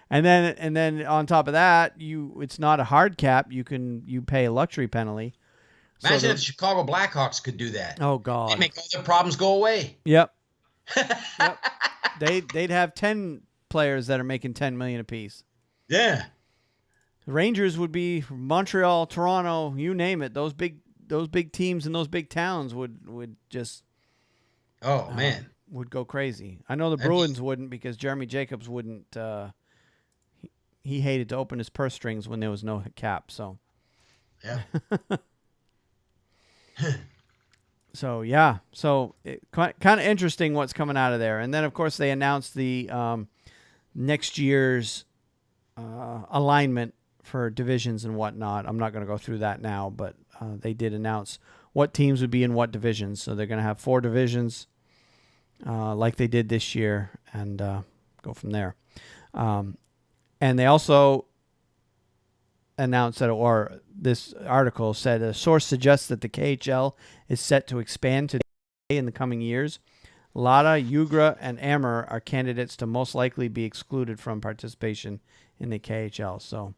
Speaker 2: And then on top of that, it's not a hard cap. You pay a luxury penalty.
Speaker 1: Imagine if the Chicago Blackhawks could do that.
Speaker 2: Oh
Speaker 1: They'd
Speaker 2: God.
Speaker 1: make all their problems go away.
Speaker 2: Yep. They'd have 10 players that are making 10 million apiece.
Speaker 1: Yeah.
Speaker 2: The Rangers would be Montreal, Toronto, you name it. Those big teams in those big towns would just
Speaker 1: Man.
Speaker 2: would go crazy. I know the Bruins wouldn't, because Jeremy Jacobs wouldn't. He hated to open his purse strings when there was no cap. So.
Speaker 1: Yeah.
Speaker 2: So yeah, kind of interesting what's coming out of there. And then of course they announced the next year's alignment for divisions and whatnot. I'm not going to go through that now, but they did announce what teams would be in what divisions. So they're going to have 4 divisions, like they did this year, and go from there. And they also announced that, or this article said, a source suggests that the KHL is set to expand today in the coming years. Lada, Ugra, and Amur are candidates to most likely be excluded from participation in the KHL. So,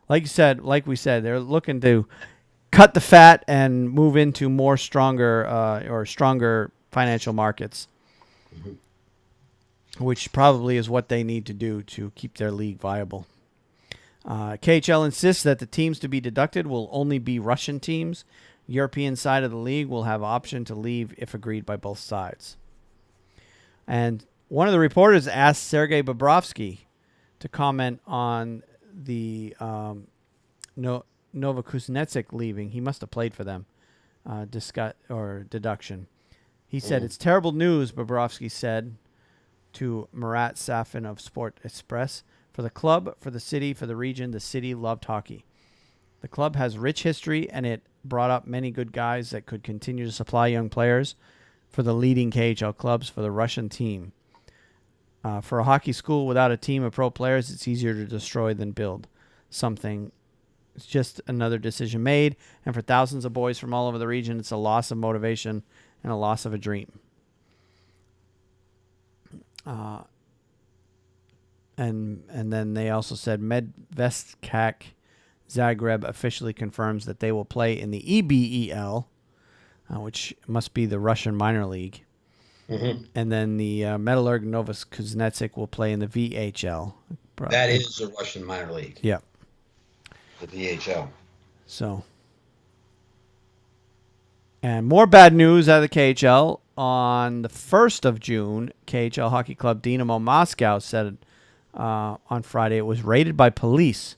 Speaker 2: like we said, they're looking to cut the fat and move into more stronger financial markets, which probably is what they need to do to keep their league viable. KHL insists that the teams to be deducted will only be Russian teams. European side of the league will have option to leave if agreed by both sides. And one of the reporters asked Sergei Bobrovsky to comment on the Novokuznetsk leaving. He must have played for them. Deduction. He said, "It's terrible news," Bobrovsky said to Murat Safin of Sport Express. For the club, for the city, for the region, the city loved hockey. The club has rich history, and it brought up many good guys that could continue to supply young players for the leading KHL clubs, for the Russian team. For a hockey school without a team of pro players, it's easier to destroy than build something. It's just another decision made, and for thousands of boys from all over the region, it's a loss of motivation and a loss of a dream. And then they also said Medvestkak Zagreb officially confirms that they will play in the EBEL, which must be the Russian minor league. Mm-hmm. And then the Metallurg Novokuznetsk will play in the VHL.
Speaker 1: That is the Russian minor league.
Speaker 2: Yeah.
Speaker 1: The VHL.
Speaker 2: So. And more bad news out of the KHL. On the 1st of June, KHL hockey club Dynamo Moscow said on Friday it was raided by police.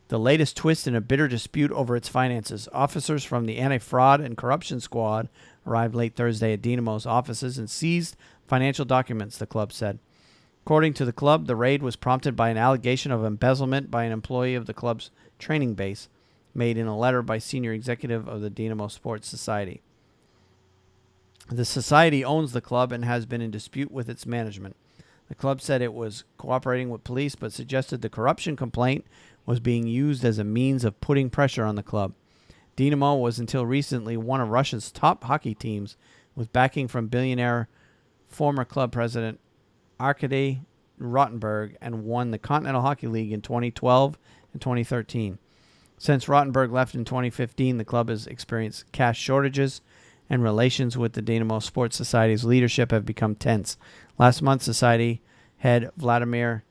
Speaker 2: The latest twist in a bitter dispute over its finances. Officers from the Anti-Fraud and Corruption Squad arrived late Thursday at Dynamo's offices and seized financial documents, the club said. According to the club, the raid was prompted by an allegation of embezzlement by an employee of the club's training base, made in a letter by senior executive of the Dynamo Sports Society. The society owns the club and has been in dispute with its management. The club said it was cooperating with police, but suggested the corruption complaint was being used as a means of putting pressure on the club. Dynamo was until recently one of Russia's top hockey teams, with backing from billionaire former club president Arkady Rottenberg and won the Continental Hockey League in 2012 and 2013. Since Rottenberg left in 2015, the club has experienced cash shortages, and relations with the Dynamo Sports Society's leadership have become tense. Last month, Society head Vladimir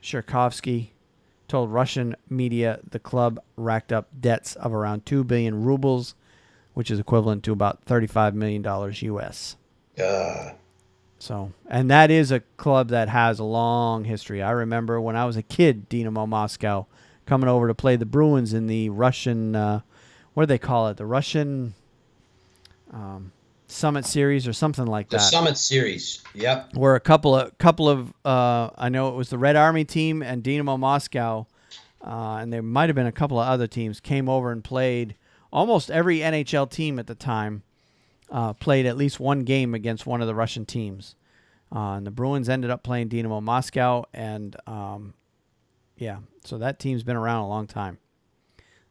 Speaker 2: Sherkovsky told Russian media the club racked up debts of around 2 billion rubles, which is equivalent to about $35 million US. So, and that is a club that has a long history. I remember when I was a kid, Dynamo Moscow coming over to play the Bruins in the Russian, what do they call it? The Russian Summit Series or something like that.
Speaker 1: The Summit Series, yep.
Speaker 2: Where a couple of I know it was the Red Army team and Dynamo Moscow, and there might have been a couple of other teams, came over and played. Almost every NHL team at the time played at least one game against one of the Russian teams. And the Bruins ended up playing Dynamo Moscow, and so that team's been around a long time.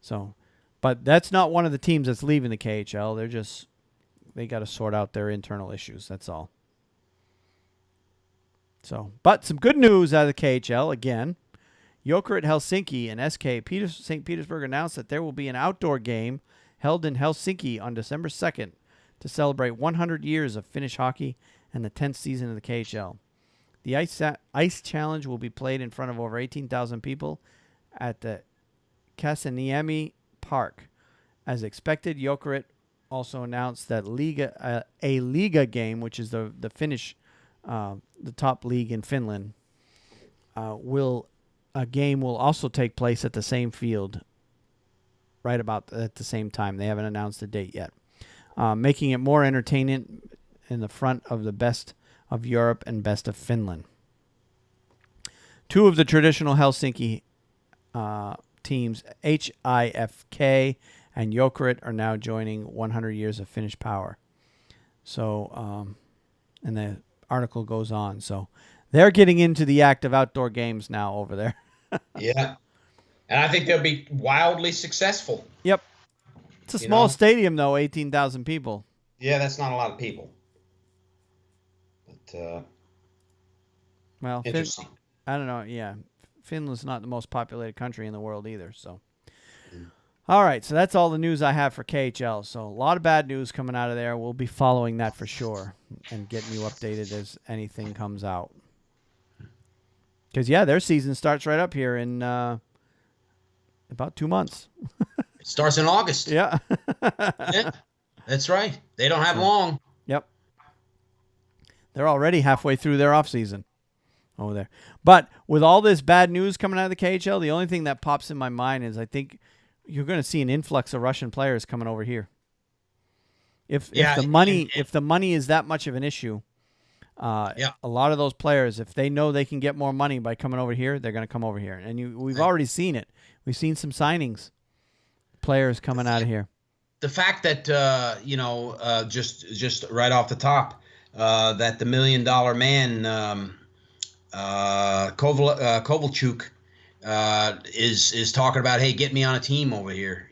Speaker 2: So, but that's not one of the teams that's leaving the KHL. They got to sort out their internal issues. That's all. So, but some good news out of the KHL again. Jokerit Helsinki and SK St. Petersburg announced that there will be an outdoor game held in Helsinki on December 2nd to celebrate 100 years of Finnish hockey and the 10th season of the KHL. The Ice Challenge will be played in front of over 18,000 people at the Kasaniemi Park. As expected, Jokerit also announced that a Liga game, which is the Finnish, the top league in Finland, will also take place at the same field right about at the same time. They haven't announced the date yet, making it more entertaining in the front of the best of Europe and best of Finland. Two of the traditional Helsinki teams, HIFK and Jokerit, are now joining 100 Years of Finnish Power. So, and the article goes on. So they're getting into the act of outdoor games now over there.
Speaker 1: Yeah. And I think they'll be wildly successful.
Speaker 2: Yep. It's a small stadium, though, 18,000 people.
Speaker 1: Yeah, that's not a lot of people. But,
Speaker 2: well,
Speaker 1: interesting.
Speaker 2: I don't know. Yeah. Finland's not the most populated country in the world either. So, all right. So that's all the news I have for KHL. So a lot of bad news coming out of there. We'll be following that for sure and getting you updated as anything comes out. Because, yeah, their season starts right up here in about 2 months.
Speaker 1: It starts in August.
Speaker 2: Yeah.
Speaker 1: Yeah, that's right. They don't have long.
Speaker 2: Yep. They're already halfway through their off season over there. But with all this bad news coming out of the KHL, the only thing that pops in my mind is I think you're going to see an influx of Russian players coming over here. If the money is that much of an issue, a lot of those players, if they know they can get more money by coming over here, they're going to come over here. And we've already seen it. We've seen some signings, players coming out of here.
Speaker 1: The fact that just right off the top, that the $1 million man Kovalchuk is talking about, hey, get me on a team over here.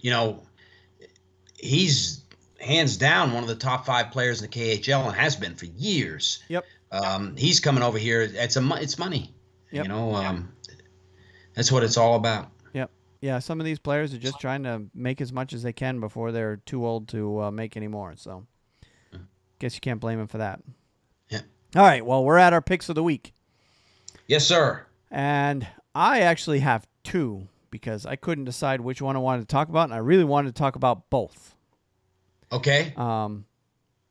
Speaker 1: He's hands down one of the top 5 players in the KHL and has been for years.
Speaker 2: Yep.
Speaker 1: He's coming over here. It's money.
Speaker 2: Yep.
Speaker 1: That's what it's all about.
Speaker 2: Yep. Yeah. Some of these players are just trying to make as much as they can before they're too old to make any more. So, guess you can't blame them for that.
Speaker 1: Yeah.
Speaker 2: All right. Well, we're at our picks of the week.
Speaker 1: Yes, sir.
Speaker 2: And I actually have 2 because I couldn't decide which one I wanted to talk about, and I really wanted to talk about both.
Speaker 1: Okay.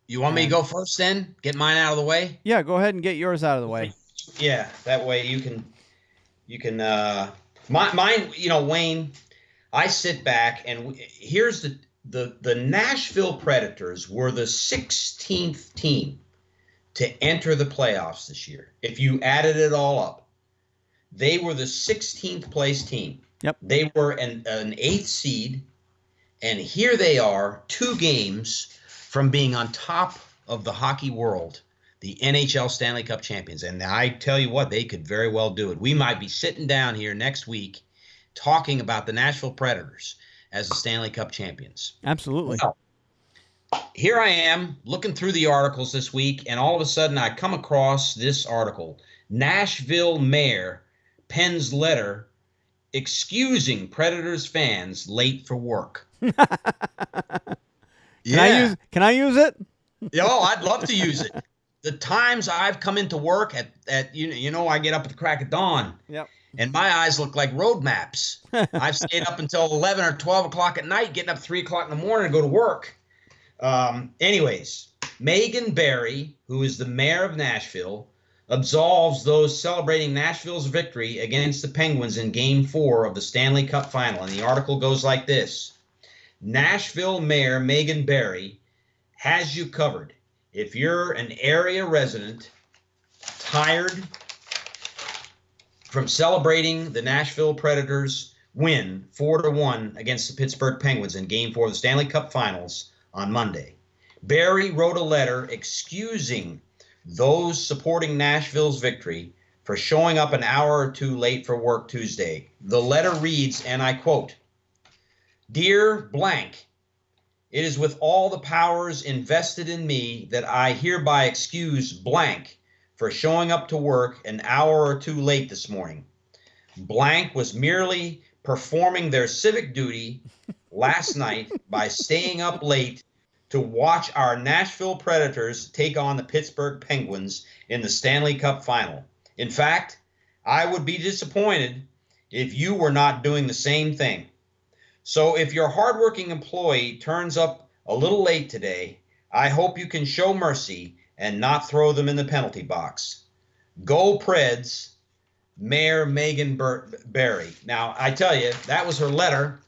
Speaker 1: You want me to go first then? Get mine out of the way?
Speaker 2: Yeah, go ahead and get yours out of the way.
Speaker 1: Yeah, that way you can mine, Wayne, I sit back and here's the Nashville Predators were the 16th team to enter the playoffs this year. If you added it all up, they were the 16th place team.
Speaker 2: Yep.
Speaker 1: They were an 8th seed, and here they are, 2 games from being on top of the hockey world, the NHL Stanley Cup champions. And I tell you what, they could very well do it. We might be sitting down here next week talking about the Nashville Predators as the Stanley Cup champions.
Speaker 2: Absolutely.
Speaker 1: Well, here I am looking through the articles this week, and all of a sudden I come across this article. Nashville mayor pens letter excusing Predators fans late for work. Yeah.
Speaker 2: Can I use it?
Speaker 1: Oh, I'd love to use it. The times I've come into work at I get up at the crack of dawn,
Speaker 2: Yep.
Speaker 1: and my eyes look like road maps. I've stayed up until 11 or 12 o'clock at night, getting up 3 o'clock in the morning to go to work. Anyways, Megan Barry, who is the mayor of Nashville, absolves those celebrating Nashville's victory against the Penguins in Game 4 of the Stanley Cup Final. And the article goes like this. Nashville Mayor Megan Barry has you covered. If you're an area resident tired from celebrating the Nashville Predators win 4-1 against the Pittsburgh Penguins in Game 4 of the Stanley Cup Finals on Monday, Barry wrote a letter excusing those supporting Nashville's victory for showing up an hour or two late for work Tuesday. The letter reads, and I quote, "Dear blank, it is with all the powers invested in me that I hereby excuse blank for showing up to work an hour or two late this morning. Blank was merely performing their civic duty last night by staying up late to watch our Nashville Predators take on the Pittsburgh Penguins in the Stanley Cup Final. In fact, I would be disappointed if you were not doing the same thing. So if your hardworking employee turns up a little late today, I hope you can show mercy and not throw them in the penalty box. Go Preds, Mayor Megan Barry." Now, I tell you, that was her letter.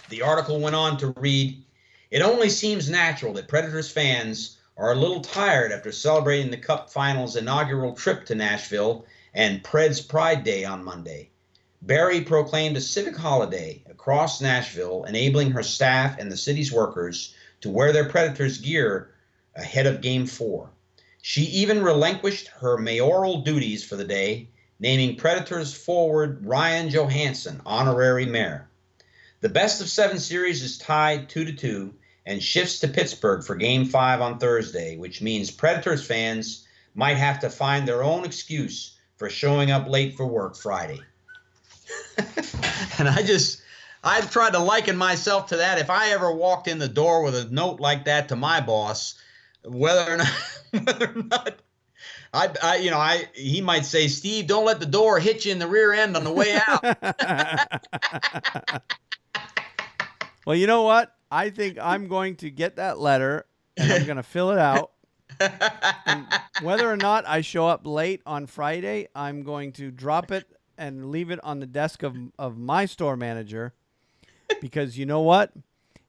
Speaker 1: The article went on to read, "It only seems natural that Predators fans are a little tired after celebrating the Cup Finals' inaugural trip to Nashville and Preds Pride Day on Monday. Barry proclaimed a civic holiday across Nashville, enabling her staff and the city's workers to wear their Predators gear ahead of Game 4. She even relinquished her mayoral duties for the day, naming Predators forward Ryan Johansson honorary mayor. The best-of-7 series is tied 2-2 and shifts to Pittsburgh for Game 5 on Thursday, which means Predators fans might have to find their own excuse for showing up late for work Friday." And I've tried to liken myself to that. If I ever walked in the door with a note like that to my boss, whether or not he might say, "Steve, don't let the door hit you in the rear end on the way out."
Speaker 2: Well, you know what? I think I'm going to get that letter and I'm going to fill it out. And whether or not I show up late on Friday, I'm going to drop it and leave it on the desk of my store manager, because you know what?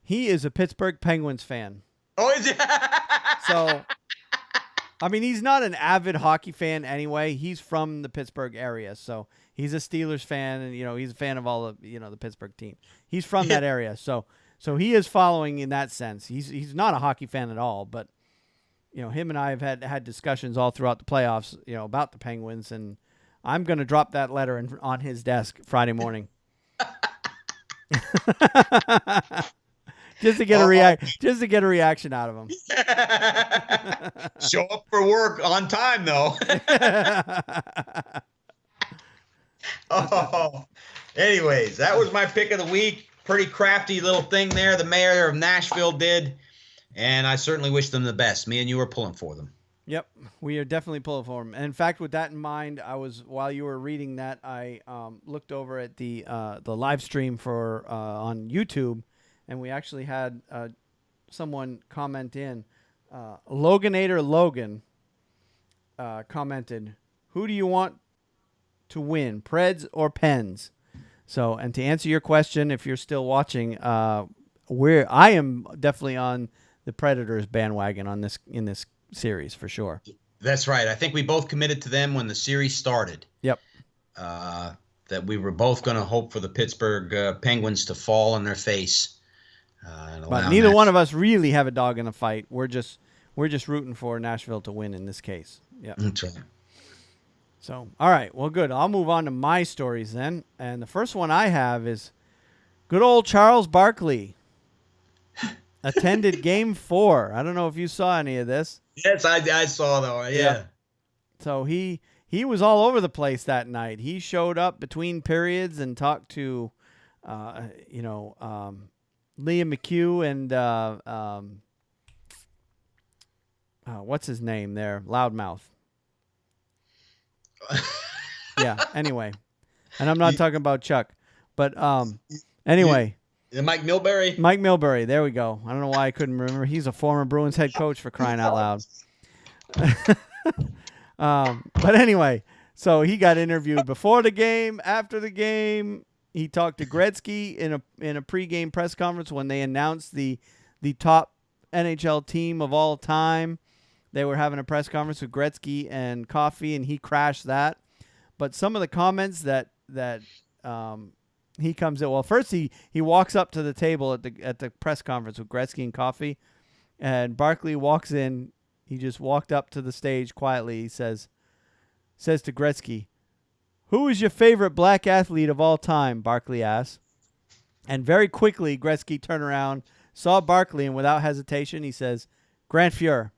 Speaker 2: He is a Pittsburgh Penguins fan.
Speaker 1: Oh, is it?
Speaker 2: So, I mean, he's not an avid hockey fan anyway. He's from the Pittsburgh area, so he's a Steelers fan, and he's a fan of all of the Pittsburgh team. He's from that area, so he is following in that sense. He's not a hockey fan at all, but him and I have had discussions all throughout the playoffs, about the Penguins, and I'm going to drop that letter on his desk Friday morning. Just to get a reaction out of him.
Speaker 1: Show up for work on time, though. Oh, anyways, that was my pick of the week. Pretty crafty little thing there the mayor of Nashville did, and I certainly wish them the best. Me and you are pulling for them.
Speaker 2: Yep, we are definitely pulling for them. And in fact, with that in mind, while you were reading that, I looked over at the live stream for on YouTube, and we actually had someone comment in. Loganator Logan commented, "Who do you want to win, Preds or Pens?" So, and to answer your question, if you're still watching, I am definitely on the Predators bandwagon in this series for sure.
Speaker 1: That's right. I think we both committed to them when the series started.
Speaker 2: Yep.
Speaker 1: That we were both going to hope for the Pittsburgh Penguins to fall on their face.
Speaker 2: But neither one of us really have a dog in the fight. We're just rooting for Nashville to win in this case. Yeah.
Speaker 1: That's right.
Speaker 2: So, all right. Well, good. I'll move on to my stories then. And the first one I have is good old Charles Barkley. attended Game 4. I don't know if you saw any of this.
Speaker 1: Yes, I saw that.
Speaker 2: Yeah.
Speaker 1: Yeah.
Speaker 2: So he was all over the place that night. He showed up between periods and talked to, Liam McHugh and what's his name there, Loudmouth. Yeah. Anyway, and I'm not talking about Chuck, but anyway.
Speaker 1: Mike Milbury.
Speaker 2: Mike Milbury. There we go. I don't know why I couldn't remember. He's a former Bruins head coach, for crying out loud. But anyway, so he got interviewed before the game, after the game. He talked to Gretzky in a pregame press conference when they announced the top NHL team of all time. They were having a press conference with Gretzky and Coffey, and he crashed that. But some of the comments that he comes in. Well, first he walks up to the table at the press conference with Gretzky and Coffey, and Barkley walks in. He just walked up to the stage quietly. He says to Gretzky, "Who is your favorite black athlete of all time?" Barkley asks. And very quickly, Gretzky turned around, saw Barkley, and without hesitation, he says, "Grant Fuhr."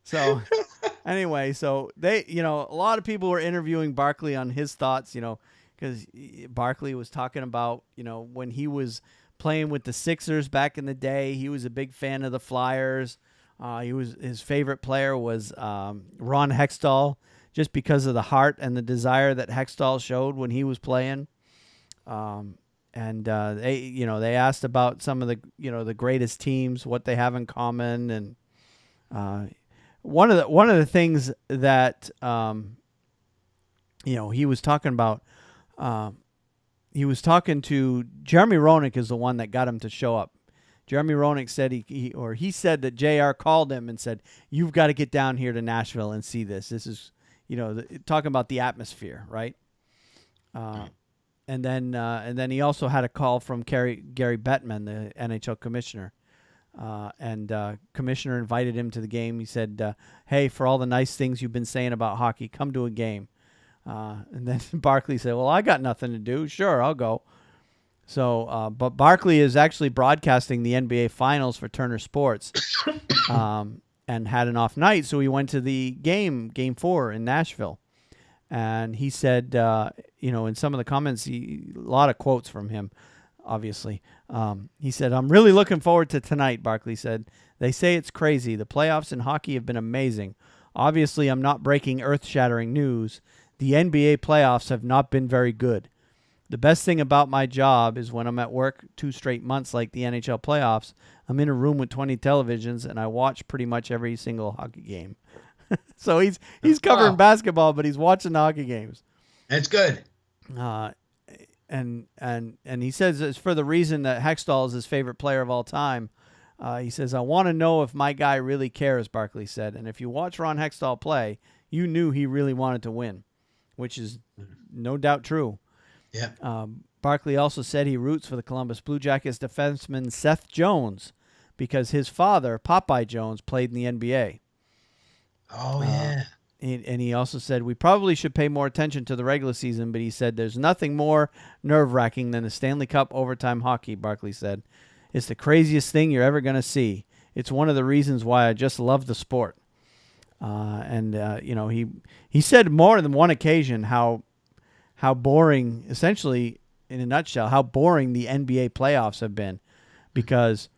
Speaker 2: So anyway, so a lot of people were interviewing Barkley on his thoughts, because Barkley was talking about, when he was playing with the Sixers back in the day, he was a big fan of the Flyers. His favorite player was Ron Hextall, just because of the heart and the desire that Hextall showed when he was playing. They asked about some of the greatest teams, what they have in common, and one of the things that he was talking about. He was talking to Jeremy Roenick, is the one that got him to show up. Jeremy Roenick said he said that JR called him and said, "You've got to get down here to Nashville and see this. This is talking about the atmosphere, right?" And then he also had a call from Gary Bettman, the NHL commissioner. Commissioner invited him to the game. He said, "Hey, for all the nice things you've been saying about hockey, come to a game." And then Barkley said, "Well, I got nothing to do. Sure, I'll go." So, but Barkley is actually broadcasting the NBA Finals for Turner Sports, and had an off night, so he went to the Game 4 in Nashville. And he said, in some of the comments, a lot of quotes from him, obviously. He said, "I'm really looking forward to tonight," Barkley said. "They say it's crazy. The playoffs in hockey have been amazing. Obviously, I'm not breaking earth-shattering news. The NBA playoffs have not been very good. The best thing about my job is when I'm at work 2 straight months like the NHL playoffs, I'm in a room with 20 televisions, and I watch pretty much every single hockey game." So he's covering basketball, but he's watching the hockey games.
Speaker 1: That's good.
Speaker 2: And he says it's for the reason that Hextall is his favorite player of all time. He says, "I want to know if my guy really cares," Barkley said. And if you watch Ron Hextall play, you knew he really wanted to win, which is no doubt true.
Speaker 1: Yeah.
Speaker 2: Barkley also said he roots for the Columbus Blue Jackets defenseman Seth Jones because his father, Popeye Jones, played in the NBA.
Speaker 1: Oh, yeah.
Speaker 2: And he also said, "We probably should pay more attention to the regular season," but he said, "There's nothing more nerve-wracking than the Stanley Cup overtime hockey," Barkley said. "It's the craziest thing you're ever going to see. It's one of the reasons why I just love the sport." He said more than one occasion how boring, essentially, in a nutshell, how boring the NBA playoffs have been, because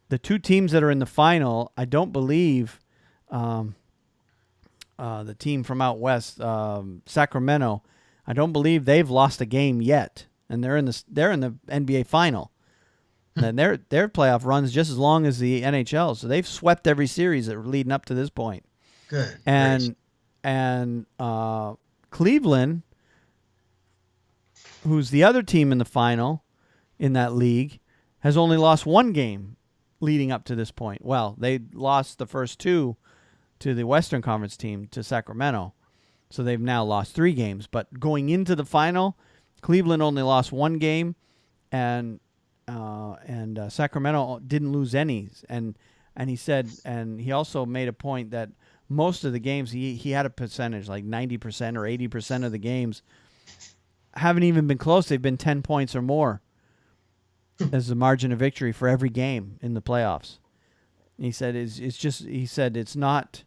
Speaker 2: the 2 teams that are in the final, I don't believe the team from out west, Sacramento, I don't believe they've lost a game yet, and they're in the NBA final. And their playoff runs just as long as the NHL, so they've swept every series that were leading up to this point.
Speaker 1: Good.
Speaker 2: And Cleveland, who's the other team in the final in that league, has only lost 1 game leading up to this point. Well, they lost the first 2 to the Western Conference team, to Sacramento. So they've now lost 3 games. But going into the final, Cleveland only lost 1 game, and Sacramento didn't lose any. And he said, and he also made a point that most of the games, he had a percentage, like 90% or 80% of the games haven't even been close. They've been 10 points or more as the margin of victory for every game in the playoffs. He said it's not,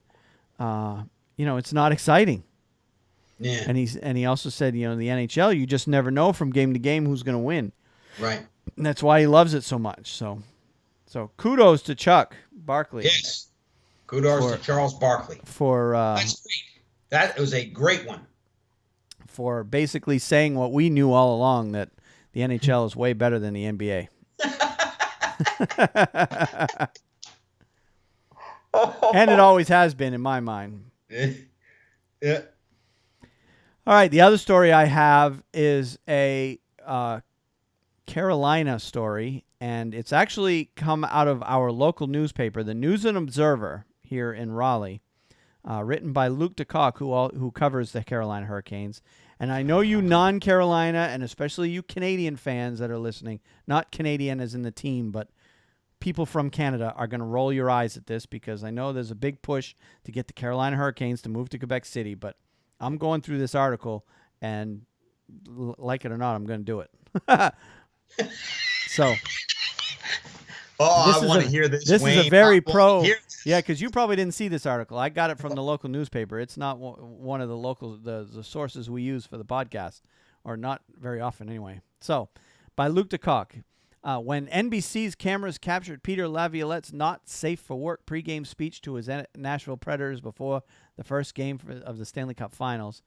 Speaker 2: it's not exciting.
Speaker 1: Yeah.
Speaker 2: And he also said, in the NHL, you just never know from game to game who's going to win.
Speaker 1: Right.
Speaker 2: And that's why he loves it so much. So kudos to Chuck Barkley.
Speaker 1: Yes. Kudos to Charles Barkley. That's great. That was a great one.
Speaker 2: For basically saying what we knew all along, that the NHL is way better than the NBA. And it always has been in my mind.
Speaker 1: Yeah.
Speaker 2: All right, the other story I have is a Carolina story, and it's actually come out of our local newspaper, the News and Observer here in Raleigh, written by Luke DeCock, who covers the Carolina Hurricanes. And I know you non-Carolina, and especially you Canadian fans that are listening, not Canadian as in the team, but people from Canada are going to roll your eyes at this, because I know there's a big push to get the Carolina Hurricanes to move to Quebec City, but I'm going through this article, and like it or not, I'm going to do it. So,
Speaker 1: I want to hear this.
Speaker 2: This
Speaker 1: Wayne.
Speaker 2: is a very
Speaker 1: pro.
Speaker 2: Yeah, because you probably didn't see this article. I got it from the local newspaper. It's not one of the local the sources we use for the podcast, or not very often anyway. So, by Luke DeCock. When NBC's cameras captured Peter Laviolette's not safe for work pregame speech to his Nashville Predators before the first game of the Stanley Cup Finals,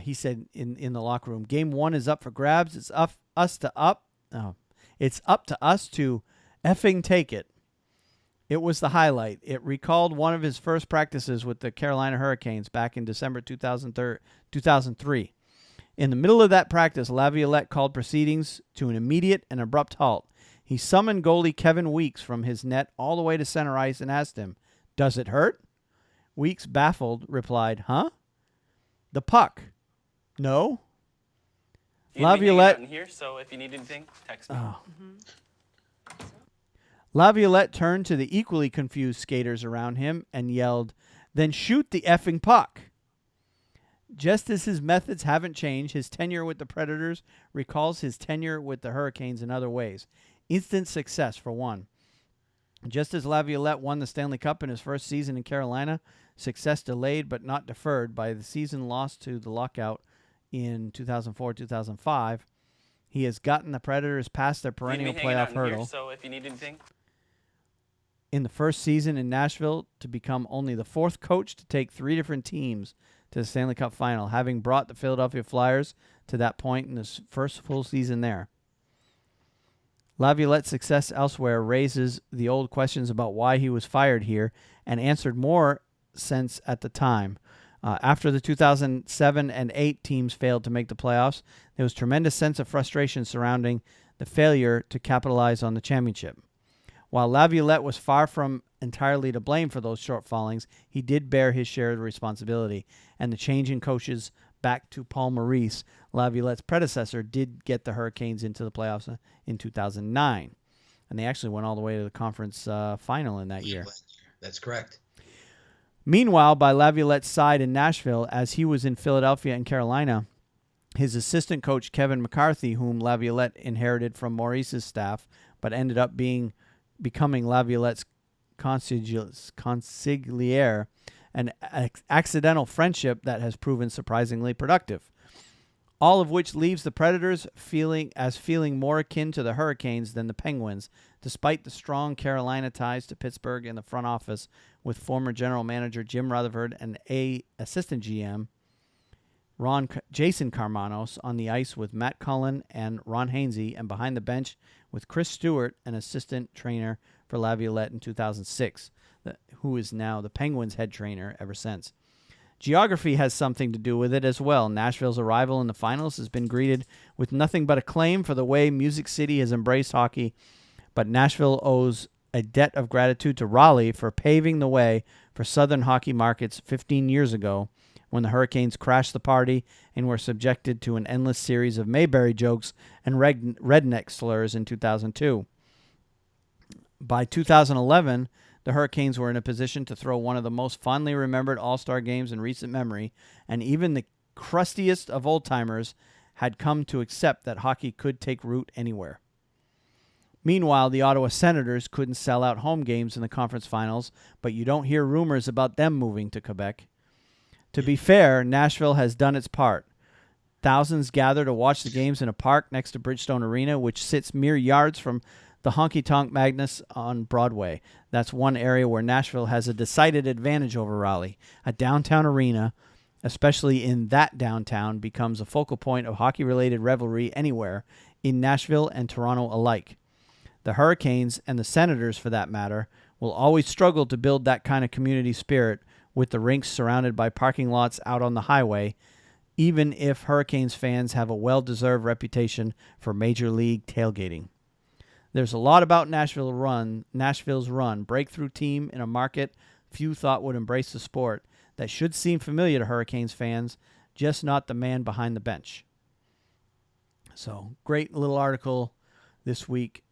Speaker 2: he said in the locker room, "Game 1 is up for grabs. It's up to us to effing take it." It was the highlight. It recalled one of his first practices with the Carolina Hurricanes back in December 2003. In the middle of that practice, Laviolette called proceedings to an immediate and abrupt halt. He summoned goalie Kevin Weeks from his net all the way to center ice and asked him, "Does it hurt?" Weeks, baffled, replied, "Huh? The puck. No." Laviolette
Speaker 3: here, so if you need anything, text me.
Speaker 2: Laviolette turned to the equally confused skaters around him and yelled, "Then shoot the effing puck." Just as his methods haven't changed, his tenure with the Predators recalls his tenure with the Hurricanes in other ways. Instant success, for one. Just as Laviolette won the Stanley Cup in his first season in Carolina, success delayed but not deferred by the season lost to the lockout in 2004-2005, he has gotten the Predators past their perennial playoff hurdle.
Speaker 3: So if you need anything.
Speaker 2: In the first season in Nashville, to become only the fourth coach to take 3 different teams to the Stanley Cup Final, having brought the Philadelphia Flyers to that point in his first full season there. Laviolette's success elsewhere raises the old questions about why he was fired here, and answered more sense at the time. After the 2007 and 8 teams failed to make the playoffs, there was tremendous sense of frustration surrounding the failure to capitalize on the championship. While Laviolette was far from entirely to blame for those shortfallings, he did bear his share of the responsibility, and the change in coaches back to Paul Maurice, Laviolette's predecessor, did get the Hurricanes into the playoffs in 2009, and they actually went all the way to the conference final in that year.
Speaker 1: That's correct.
Speaker 2: Meanwhile, by Laviolette's side in Nashville, as he was in Philadelphia and Carolina, his assistant coach Kevin McCarthy, whom Laviolette inherited from Maurice's staff, but ended up becoming Laviolette's consigliere, an accidental friendship that has proven surprisingly productive. All of which leaves the Predators feeling more akin to the Hurricanes than the Penguins, despite the strong Carolina ties to Pittsburgh in the front office, with former general manager Jim Rutherford and assistant GM Jason Karmanos on the ice with Matt Cullen and Ron Hainsey, and behind the bench with Chris Stewart, an assistant trainer for Laviolette in 2006, who is now the Penguins' head trainer ever since. Geography has something to do with it as well. Nashville's arrival in the finals has been greeted with nothing but acclaim for the way Music City has embraced hockey, but Nashville owes a debt of gratitude to Raleigh for paving the way for Southern hockey markets 15 years ago, when the Hurricanes crashed the party and were subjected to an endless series of Mayberry jokes and redneck slurs in 2002. By 2011, the Hurricanes were in a position to throw one of the most fondly remembered All-Star games in recent memory, and even the crustiest of old-timers had come to accept that hockey could take root anywhere. Meanwhile, the Ottawa Senators couldn't sell out home games in the conference finals, but you don't hear rumors about them moving to Quebec. To be fair, Nashville has done its part. Thousands gather to watch the games in a park next to Bridgestone Arena, which sits mere yards from the honky-tonk Magnus on Broadway. That's one area where Nashville has a decided advantage over Raleigh. A downtown arena, especially in that downtown, becomes a focal point of hockey-related revelry anywhere, in Nashville and Toronto alike. The Hurricanes, and the Senators for that matter, will always struggle to build that kind of community spirit with the rinks surrounded by parking lots out on the highway, even if Hurricanes fans have a well-deserved reputation for Major League tailgating. There's a lot about Nashville's run, breakthrough team in a market few thought would embrace the sport, that should seem familiar to Hurricanes fans, just not the man behind the bench. So, great little article this week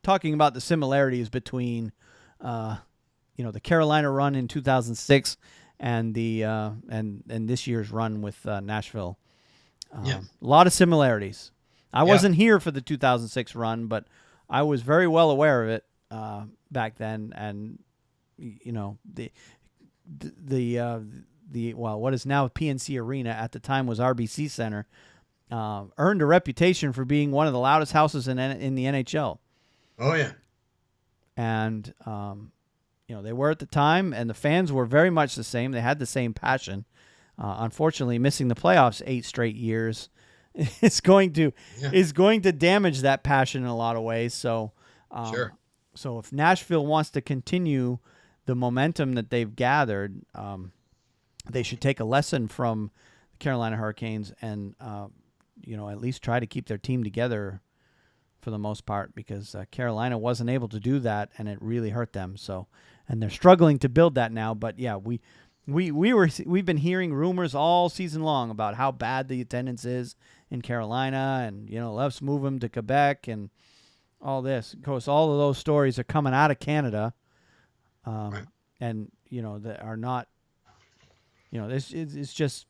Speaker 2: talking about the similarities between, the Carolina run in 2006 and the and this year's run with Nashville. A lot of similarities. I wasn't here for the 2006 run, but I was very well aware of it back then. And what is now PNC Arena at the time was RBC Center. Earned a reputation for being one of the loudest houses in the NHL.
Speaker 1: Oh yeah,
Speaker 2: and they were at the time, and the fans were very much the same. They had the same passion. Unfortunately, missing the playoffs 8 straight years is going to damage that passion in a lot of ways. So,
Speaker 1: sure.
Speaker 2: So if Nashville wants to continue the momentum that they've gathered, they should take a lesson from the Carolina Hurricanes and at least try to keep their team together for the most part, because Carolina wasn't able to do that, and it really hurt them. So, and they're struggling to build that now. But yeah, we've been hearing rumors all season long about how bad the attendance is in Carolina, and let's move them to Quebec and all this. Of course, all of those stories are coming out of Canada,
Speaker 1: Right.
Speaker 2: and that are not. It's just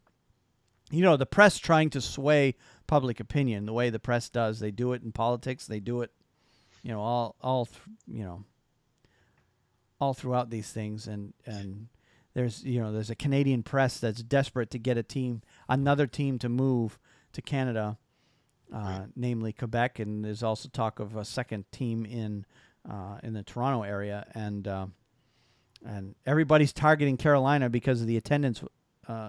Speaker 2: the press trying to sway public opinion the way the press does. They do it in politics. They do it, all throughout these things. And there's a Canadian press that's desperate to get another team to move to Canada, namely Quebec. And there's also talk of a second team in the Toronto area. And everybody's targeting Carolina because of the attendance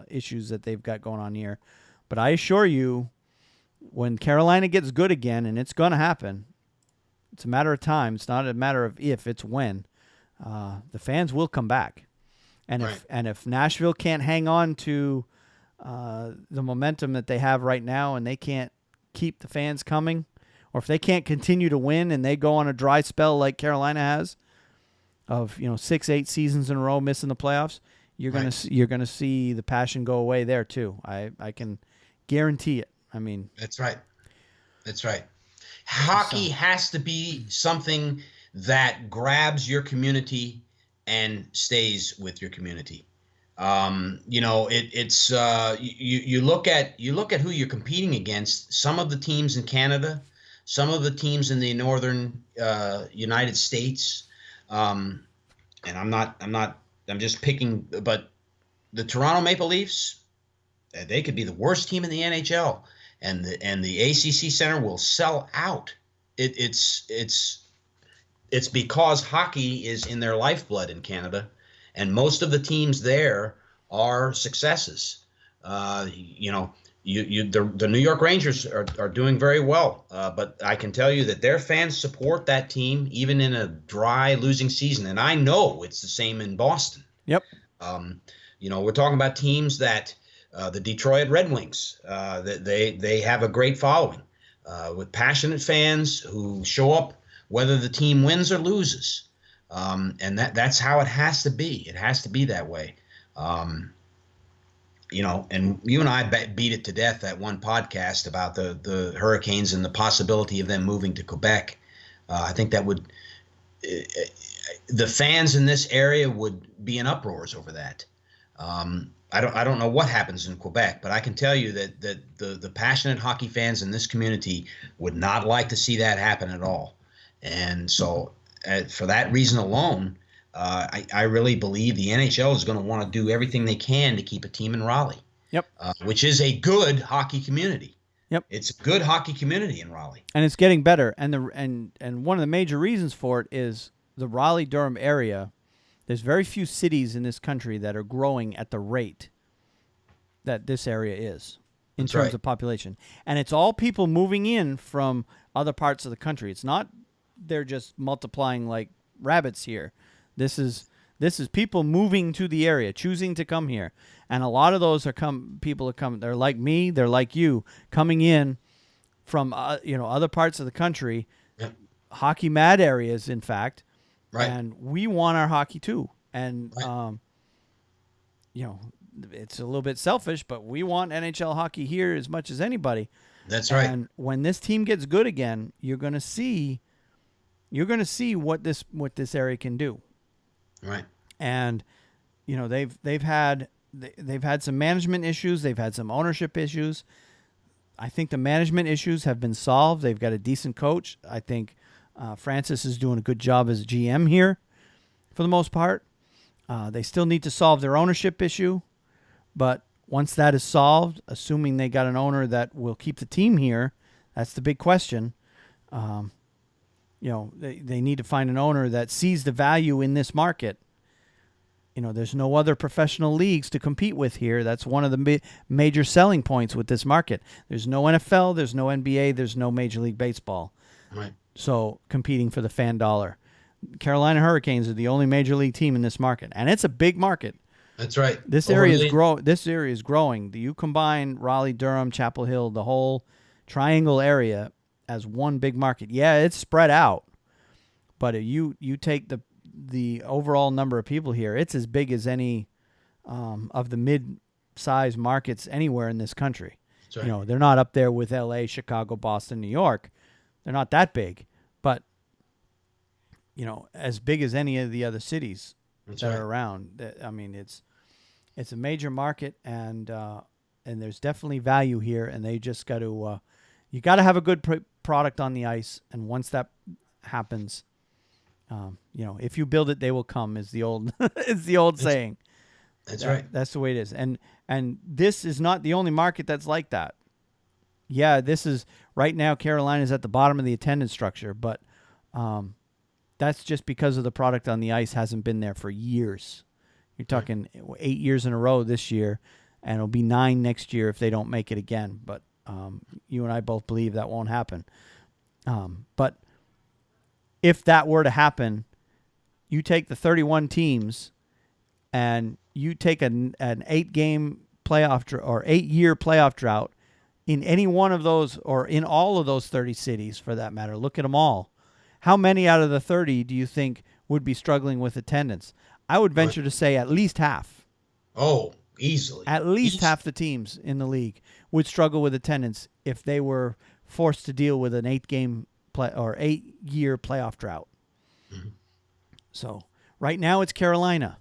Speaker 2: issues that they've got going on here. But I assure you, when Carolina gets good again, and it's going to happen, it's a matter of time. It's not a matter of if, it's when. The fans will come back. And if Nashville can't hang on to the momentum that they have right now, and they can't keep the fans coming, or if they can't continue to win and they go on a dry spell like Carolina has, of 6-8 seasons in a row missing the playoffs, you're gonna see the passion go away there too. I can guarantee it. I mean,
Speaker 1: that's right. Hockey has to be something that grabs your community and stays with your community. It's you look at who you're competing against. Some of the teams in Canada, some of the teams in the northern United States, and I'm just picking, but the Toronto Maple Leafs, they could be the worst team in the NHL, and the ACC Center will sell out. It's because hockey is in their lifeblood in Canada, and most of the teams there are successes. The New York Rangers are doing very well, but I can tell you that their fans support that team even in a dry losing season, and I know it's the same in Boston.
Speaker 2: Yep.
Speaker 1: We're talking about teams that the Detroit Red Wings, that they have a great following with passionate fans who show up whether the team wins or loses, and that's how it has to be. It has to be that way. And you and I beat it to death that one podcast about the Hurricanes and the possibility of them moving to Quebec. I think that would the fans in this area would be in uproars over that. I don't know what happens in Quebec, but I can tell you that the passionate hockey fans in this community would not like to see that happen at all. And so, for that reason alone, I really believe the NHL is going to want to do everything they can to keep a team in Raleigh,
Speaker 2: Yep.
Speaker 1: Which is a good hockey community.
Speaker 2: Yep.
Speaker 1: It's a good hockey community in Raleigh,
Speaker 2: and it's getting better. And one of the major reasons for it is the Raleigh-Durham area. There's very few cities in this country that are growing at the rate that this area is in
Speaker 1: That's
Speaker 2: terms
Speaker 1: right.
Speaker 2: of population. And it's all people moving in from other parts of the country. It's not they're just multiplying like rabbits here. This is people moving to the area, choosing to come here. And a lot of those people are coming. They're like me, they're like you, coming in from other parts of the country,
Speaker 1: Yep.
Speaker 2: hockey mad areas in fact.
Speaker 1: Right.
Speaker 2: And we want our hockey too. And
Speaker 1: Right.
Speaker 2: it's a little bit selfish, but we want NHL hockey here as much as anybody.
Speaker 1: That's right.
Speaker 2: And when this team gets good again, you're going to see what this area can do.
Speaker 1: Right.
Speaker 2: And they've had some management issues, they've had some ownership issues. I think the management issues have been solved. They've got a decent coach. I think Francis is doing a good job as a GM here for the most part. They still need to solve their ownership issue, but once that is solved, assuming they got an owner that will keep the team here, that's the big question. They need to find an owner that sees the value in this market. There's no other professional leagues to compete with here. That's one of the major selling points with this market. There's no NFL, there's no NBA, there's no Major League Baseball.
Speaker 1: Right.
Speaker 2: So competing for the fan dollar. Carolina Hurricanes are the only major league team in this market, and it's a big market.
Speaker 1: That's right.
Speaker 2: This area is growing. You combine Raleigh, Durham, Chapel Hill, the whole triangle area as one big market. Yeah, it's spread out, but you take the overall number of people here, it's as big as any of the mid-size markets anywhere in this country.
Speaker 1: That's right.
Speaker 2: They're not up there with L.A., Chicago, Boston, New York. They're not that big, but as big as any of the other cities
Speaker 1: That's
Speaker 2: that
Speaker 1: right.
Speaker 2: are around. I mean, it's a major market, and there's definitely value here. And they just got to you got to have a good product on the ice, and once that happens, if you build it, they will come. Is the old saying.
Speaker 1: That's right.
Speaker 2: That's the way it is, and this is not the only market that's like that. Yeah, this is right now. Carolina's at the bottom of the attendance structure, but that's just because of the product on the ice hasn't been there for years. You're talking 8 years in a row this year, and it'll be 9 next year if they don't make it again. But you and I both believe that won't happen. But if that were to happen, you take the 31 teams and you take an 8-game playoff or 8-year playoff drought in any one of those, or in all of those 30 cities for that matter. Look at them all. How many out of the 30 do you think would be struggling with attendance? I would venture to say at least half.
Speaker 1: Oh, easily.
Speaker 2: At least half the teams in the league would struggle with attendance if they were forced to deal with an 8-game or 8-year playoff drought.
Speaker 1: Mm-hmm.
Speaker 2: So right now it's Carolina.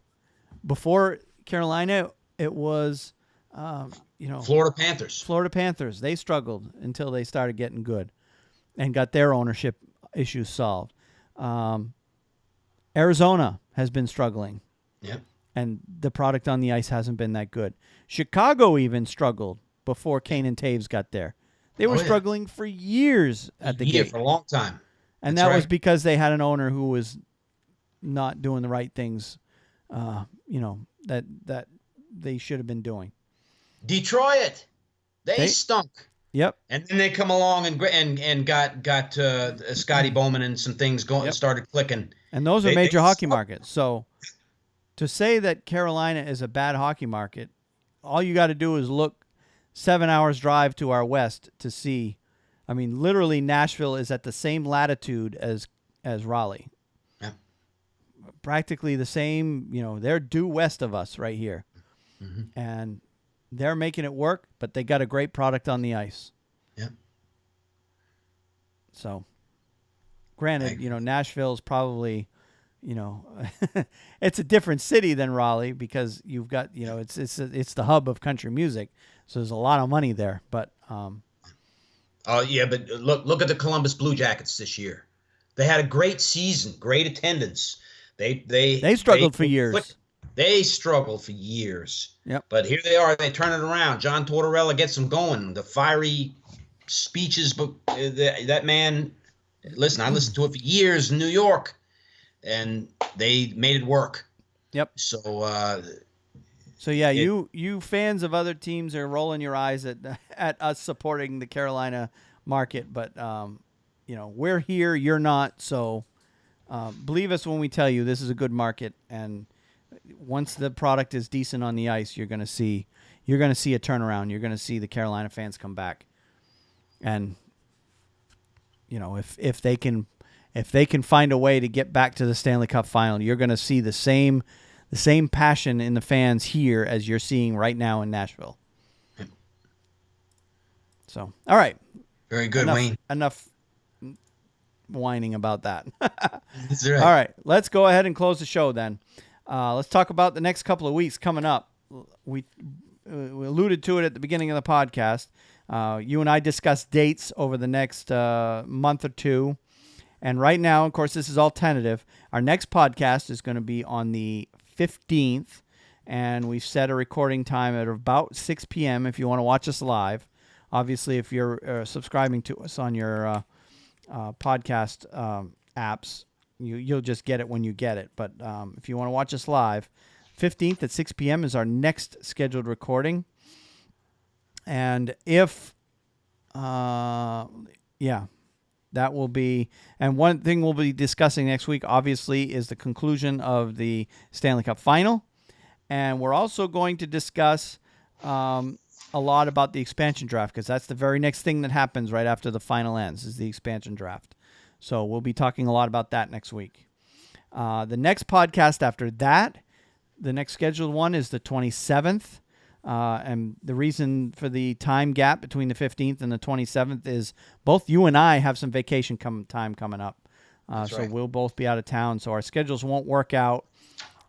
Speaker 2: Before Carolina, it was
Speaker 1: Florida Panthers.
Speaker 2: Florida Panthers. They struggled until they started getting good and got their ownership issues solved. Arizona has been struggling.
Speaker 1: Yep.
Speaker 2: And the product on the ice hasn't been that good. Chicago even struggled before Kane and Taves got there. They were struggling for years at the gate.
Speaker 1: For a long time.
Speaker 2: And
Speaker 1: That's
Speaker 2: that was
Speaker 1: right.
Speaker 2: because they had an owner who was not doing the right things, that they should have been doing.
Speaker 1: Detroit, they stunk.
Speaker 2: Yep.
Speaker 1: And then they come along and got Scotty Bowman and some things going, started clicking.
Speaker 2: And those are major hockey markets. So to say that Carolina is a bad hockey market, all you got to do is look 7 hours drive to our west to see. I mean, literally Nashville is at the same latitude as Raleigh.
Speaker 1: Yeah.
Speaker 2: Practically the same, they're due west of us right here.
Speaker 1: Mm-hmm.
Speaker 2: And they're making it work, but they got a great product on the ice.
Speaker 1: Yeah.
Speaker 2: So, granted, Nashville's probably, it's a different city than Raleigh because you've got, it's the hub of country music. So there's a lot of money there. But
Speaker 1: Oh yeah, but look at the Columbus Blue Jackets this year. They had a great season, great attendance.
Speaker 2: they struggled for years.
Speaker 1: They struggled for years.
Speaker 2: Yep.
Speaker 1: But here they are. They turn it around. John Tortorella gets them going. The fiery speeches, but that man. Listen, I listened to it for years in New York, and they made it work.
Speaker 2: Yep.
Speaker 1: So
Speaker 2: yeah, you fans of other teams are rolling your eyes at us supporting the Carolina market, but we're here, you're not. So believe us when we tell you this is a good market, and once the product is decent on the ice, you're going to see a turnaround. You're going to see the Carolina fans come back, and if they can find a way to get back to the Stanley Cup final, you're going to see the same passion in the fans here as you're seeing right now in Nashville. So, all right.
Speaker 1: Very good, Wayne.
Speaker 2: Enough whining about that.
Speaker 1: That's right.
Speaker 2: All right. Let's go ahead and close the show then. Let's talk about the next couple of weeks coming up. We alluded to it at the beginning of the podcast. You and I discussed dates over the next month or two. And right now, of course, this is all tentative. Our next podcast is going to be on the 15th, and we've set a recording time at about 6 p.m. if you want to watch us live. Obviously, if you're subscribing to us on your podcast apps, you'll just get it when you get it. But if you want to watch us live, 15th at 6 p.m. is our next scheduled recording. And if, that will be, and one thing we'll be discussing next week, obviously, is the conclusion of the Stanley Cup Final. And we're also going to discuss a lot about the expansion draft, because that's the very next thing that happens right after the final ends, is the expansion draft. So we'll be talking a lot about that next week. The next podcast after that, the next scheduled one, is the 27th. And the reason for the time gap between the 15th and the 27th is both you and I have some vacation time coming up. So right. We'll both be out of town. So our schedules won't work out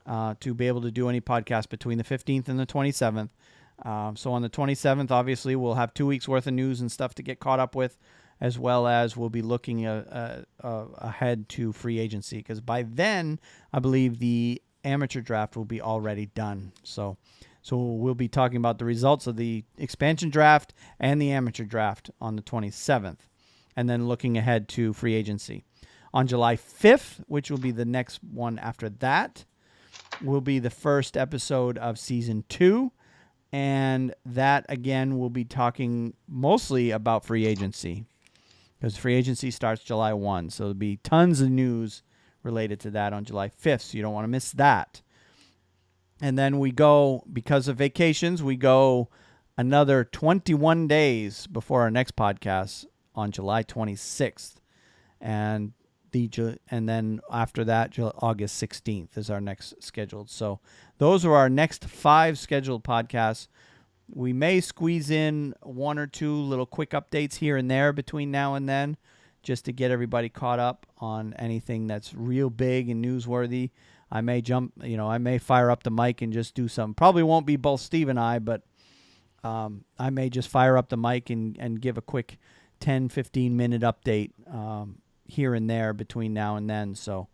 Speaker 2: to be able to do any podcast between the 15th and the 27th. So on the 27th, obviously, we'll have 2 weeks worth of news and stuff to get caught up with, as well as we'll be looking ahead to free agency, because by then, I believe the amateur draft will be already done. So we'll be talking about the results of the expansion draft and the amateur draft on the 27th, and then looking ahead to free agency. On July 5th, which will be the next one after that, will be the first episode of Season 2, and that, again, we'll be talking mostly about free agency, because free agency starts July 1, so there'll be tons of news related to that on July 5th, so you don't want to miss that. And then we go, because of vacations, we go another 21 days before our next podcast on July 26th. And then after that, August 16th is our next scheduled. So those are our next 5 scheduled podcasts. We may squeeze in 1 or 2 little quick updates here and there between now and then, just to get everybody caught up on anything that's real big and newsworthy. I may I may fire up the mic and just do something. Probably won't be both Steve and I, but I may just fire up the mic and give a quick 10, 15-minute update here and there between now and then. So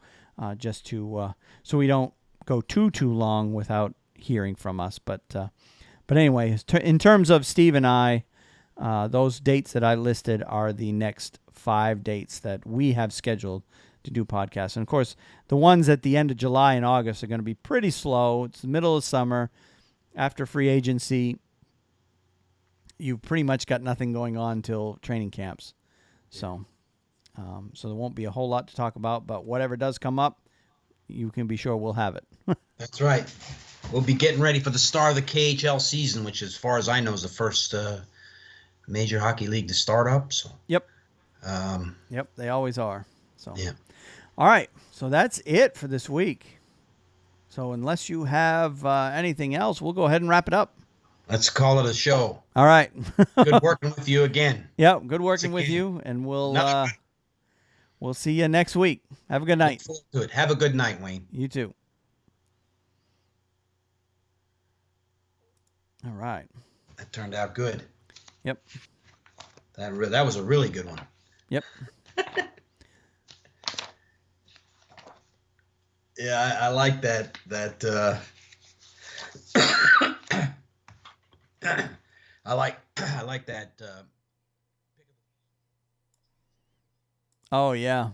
Speaker 2: just to so we don't go too long without hearing from us. But anyway, in terms of Steve and I, those dates that I listed are the next 5 dates that we have scheduled to do podcasts. And of course, the ones at the end of July and August are going to be pretty slow. It's the middle of summer. After free agency, you've pretty much got nothing going on till training camps. So there won't be a whole lot to talk about, but whatever does come up, you can be sure we'll have it.
Speaker 1: That's right. We'll be getting ready for the start of the KHL season, which, as far as I know, is the first major hockey league to start up. So.
Speaker 2: Yep. They always are. So.
Speaker 1: Yeah.
Speaker 2: All right, so that's it for this week. So unless you have anything else, we'll go ahead and wrap it up.
Speaker 1: Let's call it a show.
Speaker 2: All right.
Speaker 1: Good working with you again.
Speaker 2: Yeah, good working with you, and we'll We'll see you next week. Have a good night.
Speaker 1: Good. Have a good night, Wayne.
Speaker 2: You too. All right.
Speaker 1: That turned out good.
Speaker 2: Yep.
Speaker 1: That was a really good one.
Speaker 2: Yep.
Speaker 1: Yeah, I like that. I like that.
Speaker 2: Oh yeah.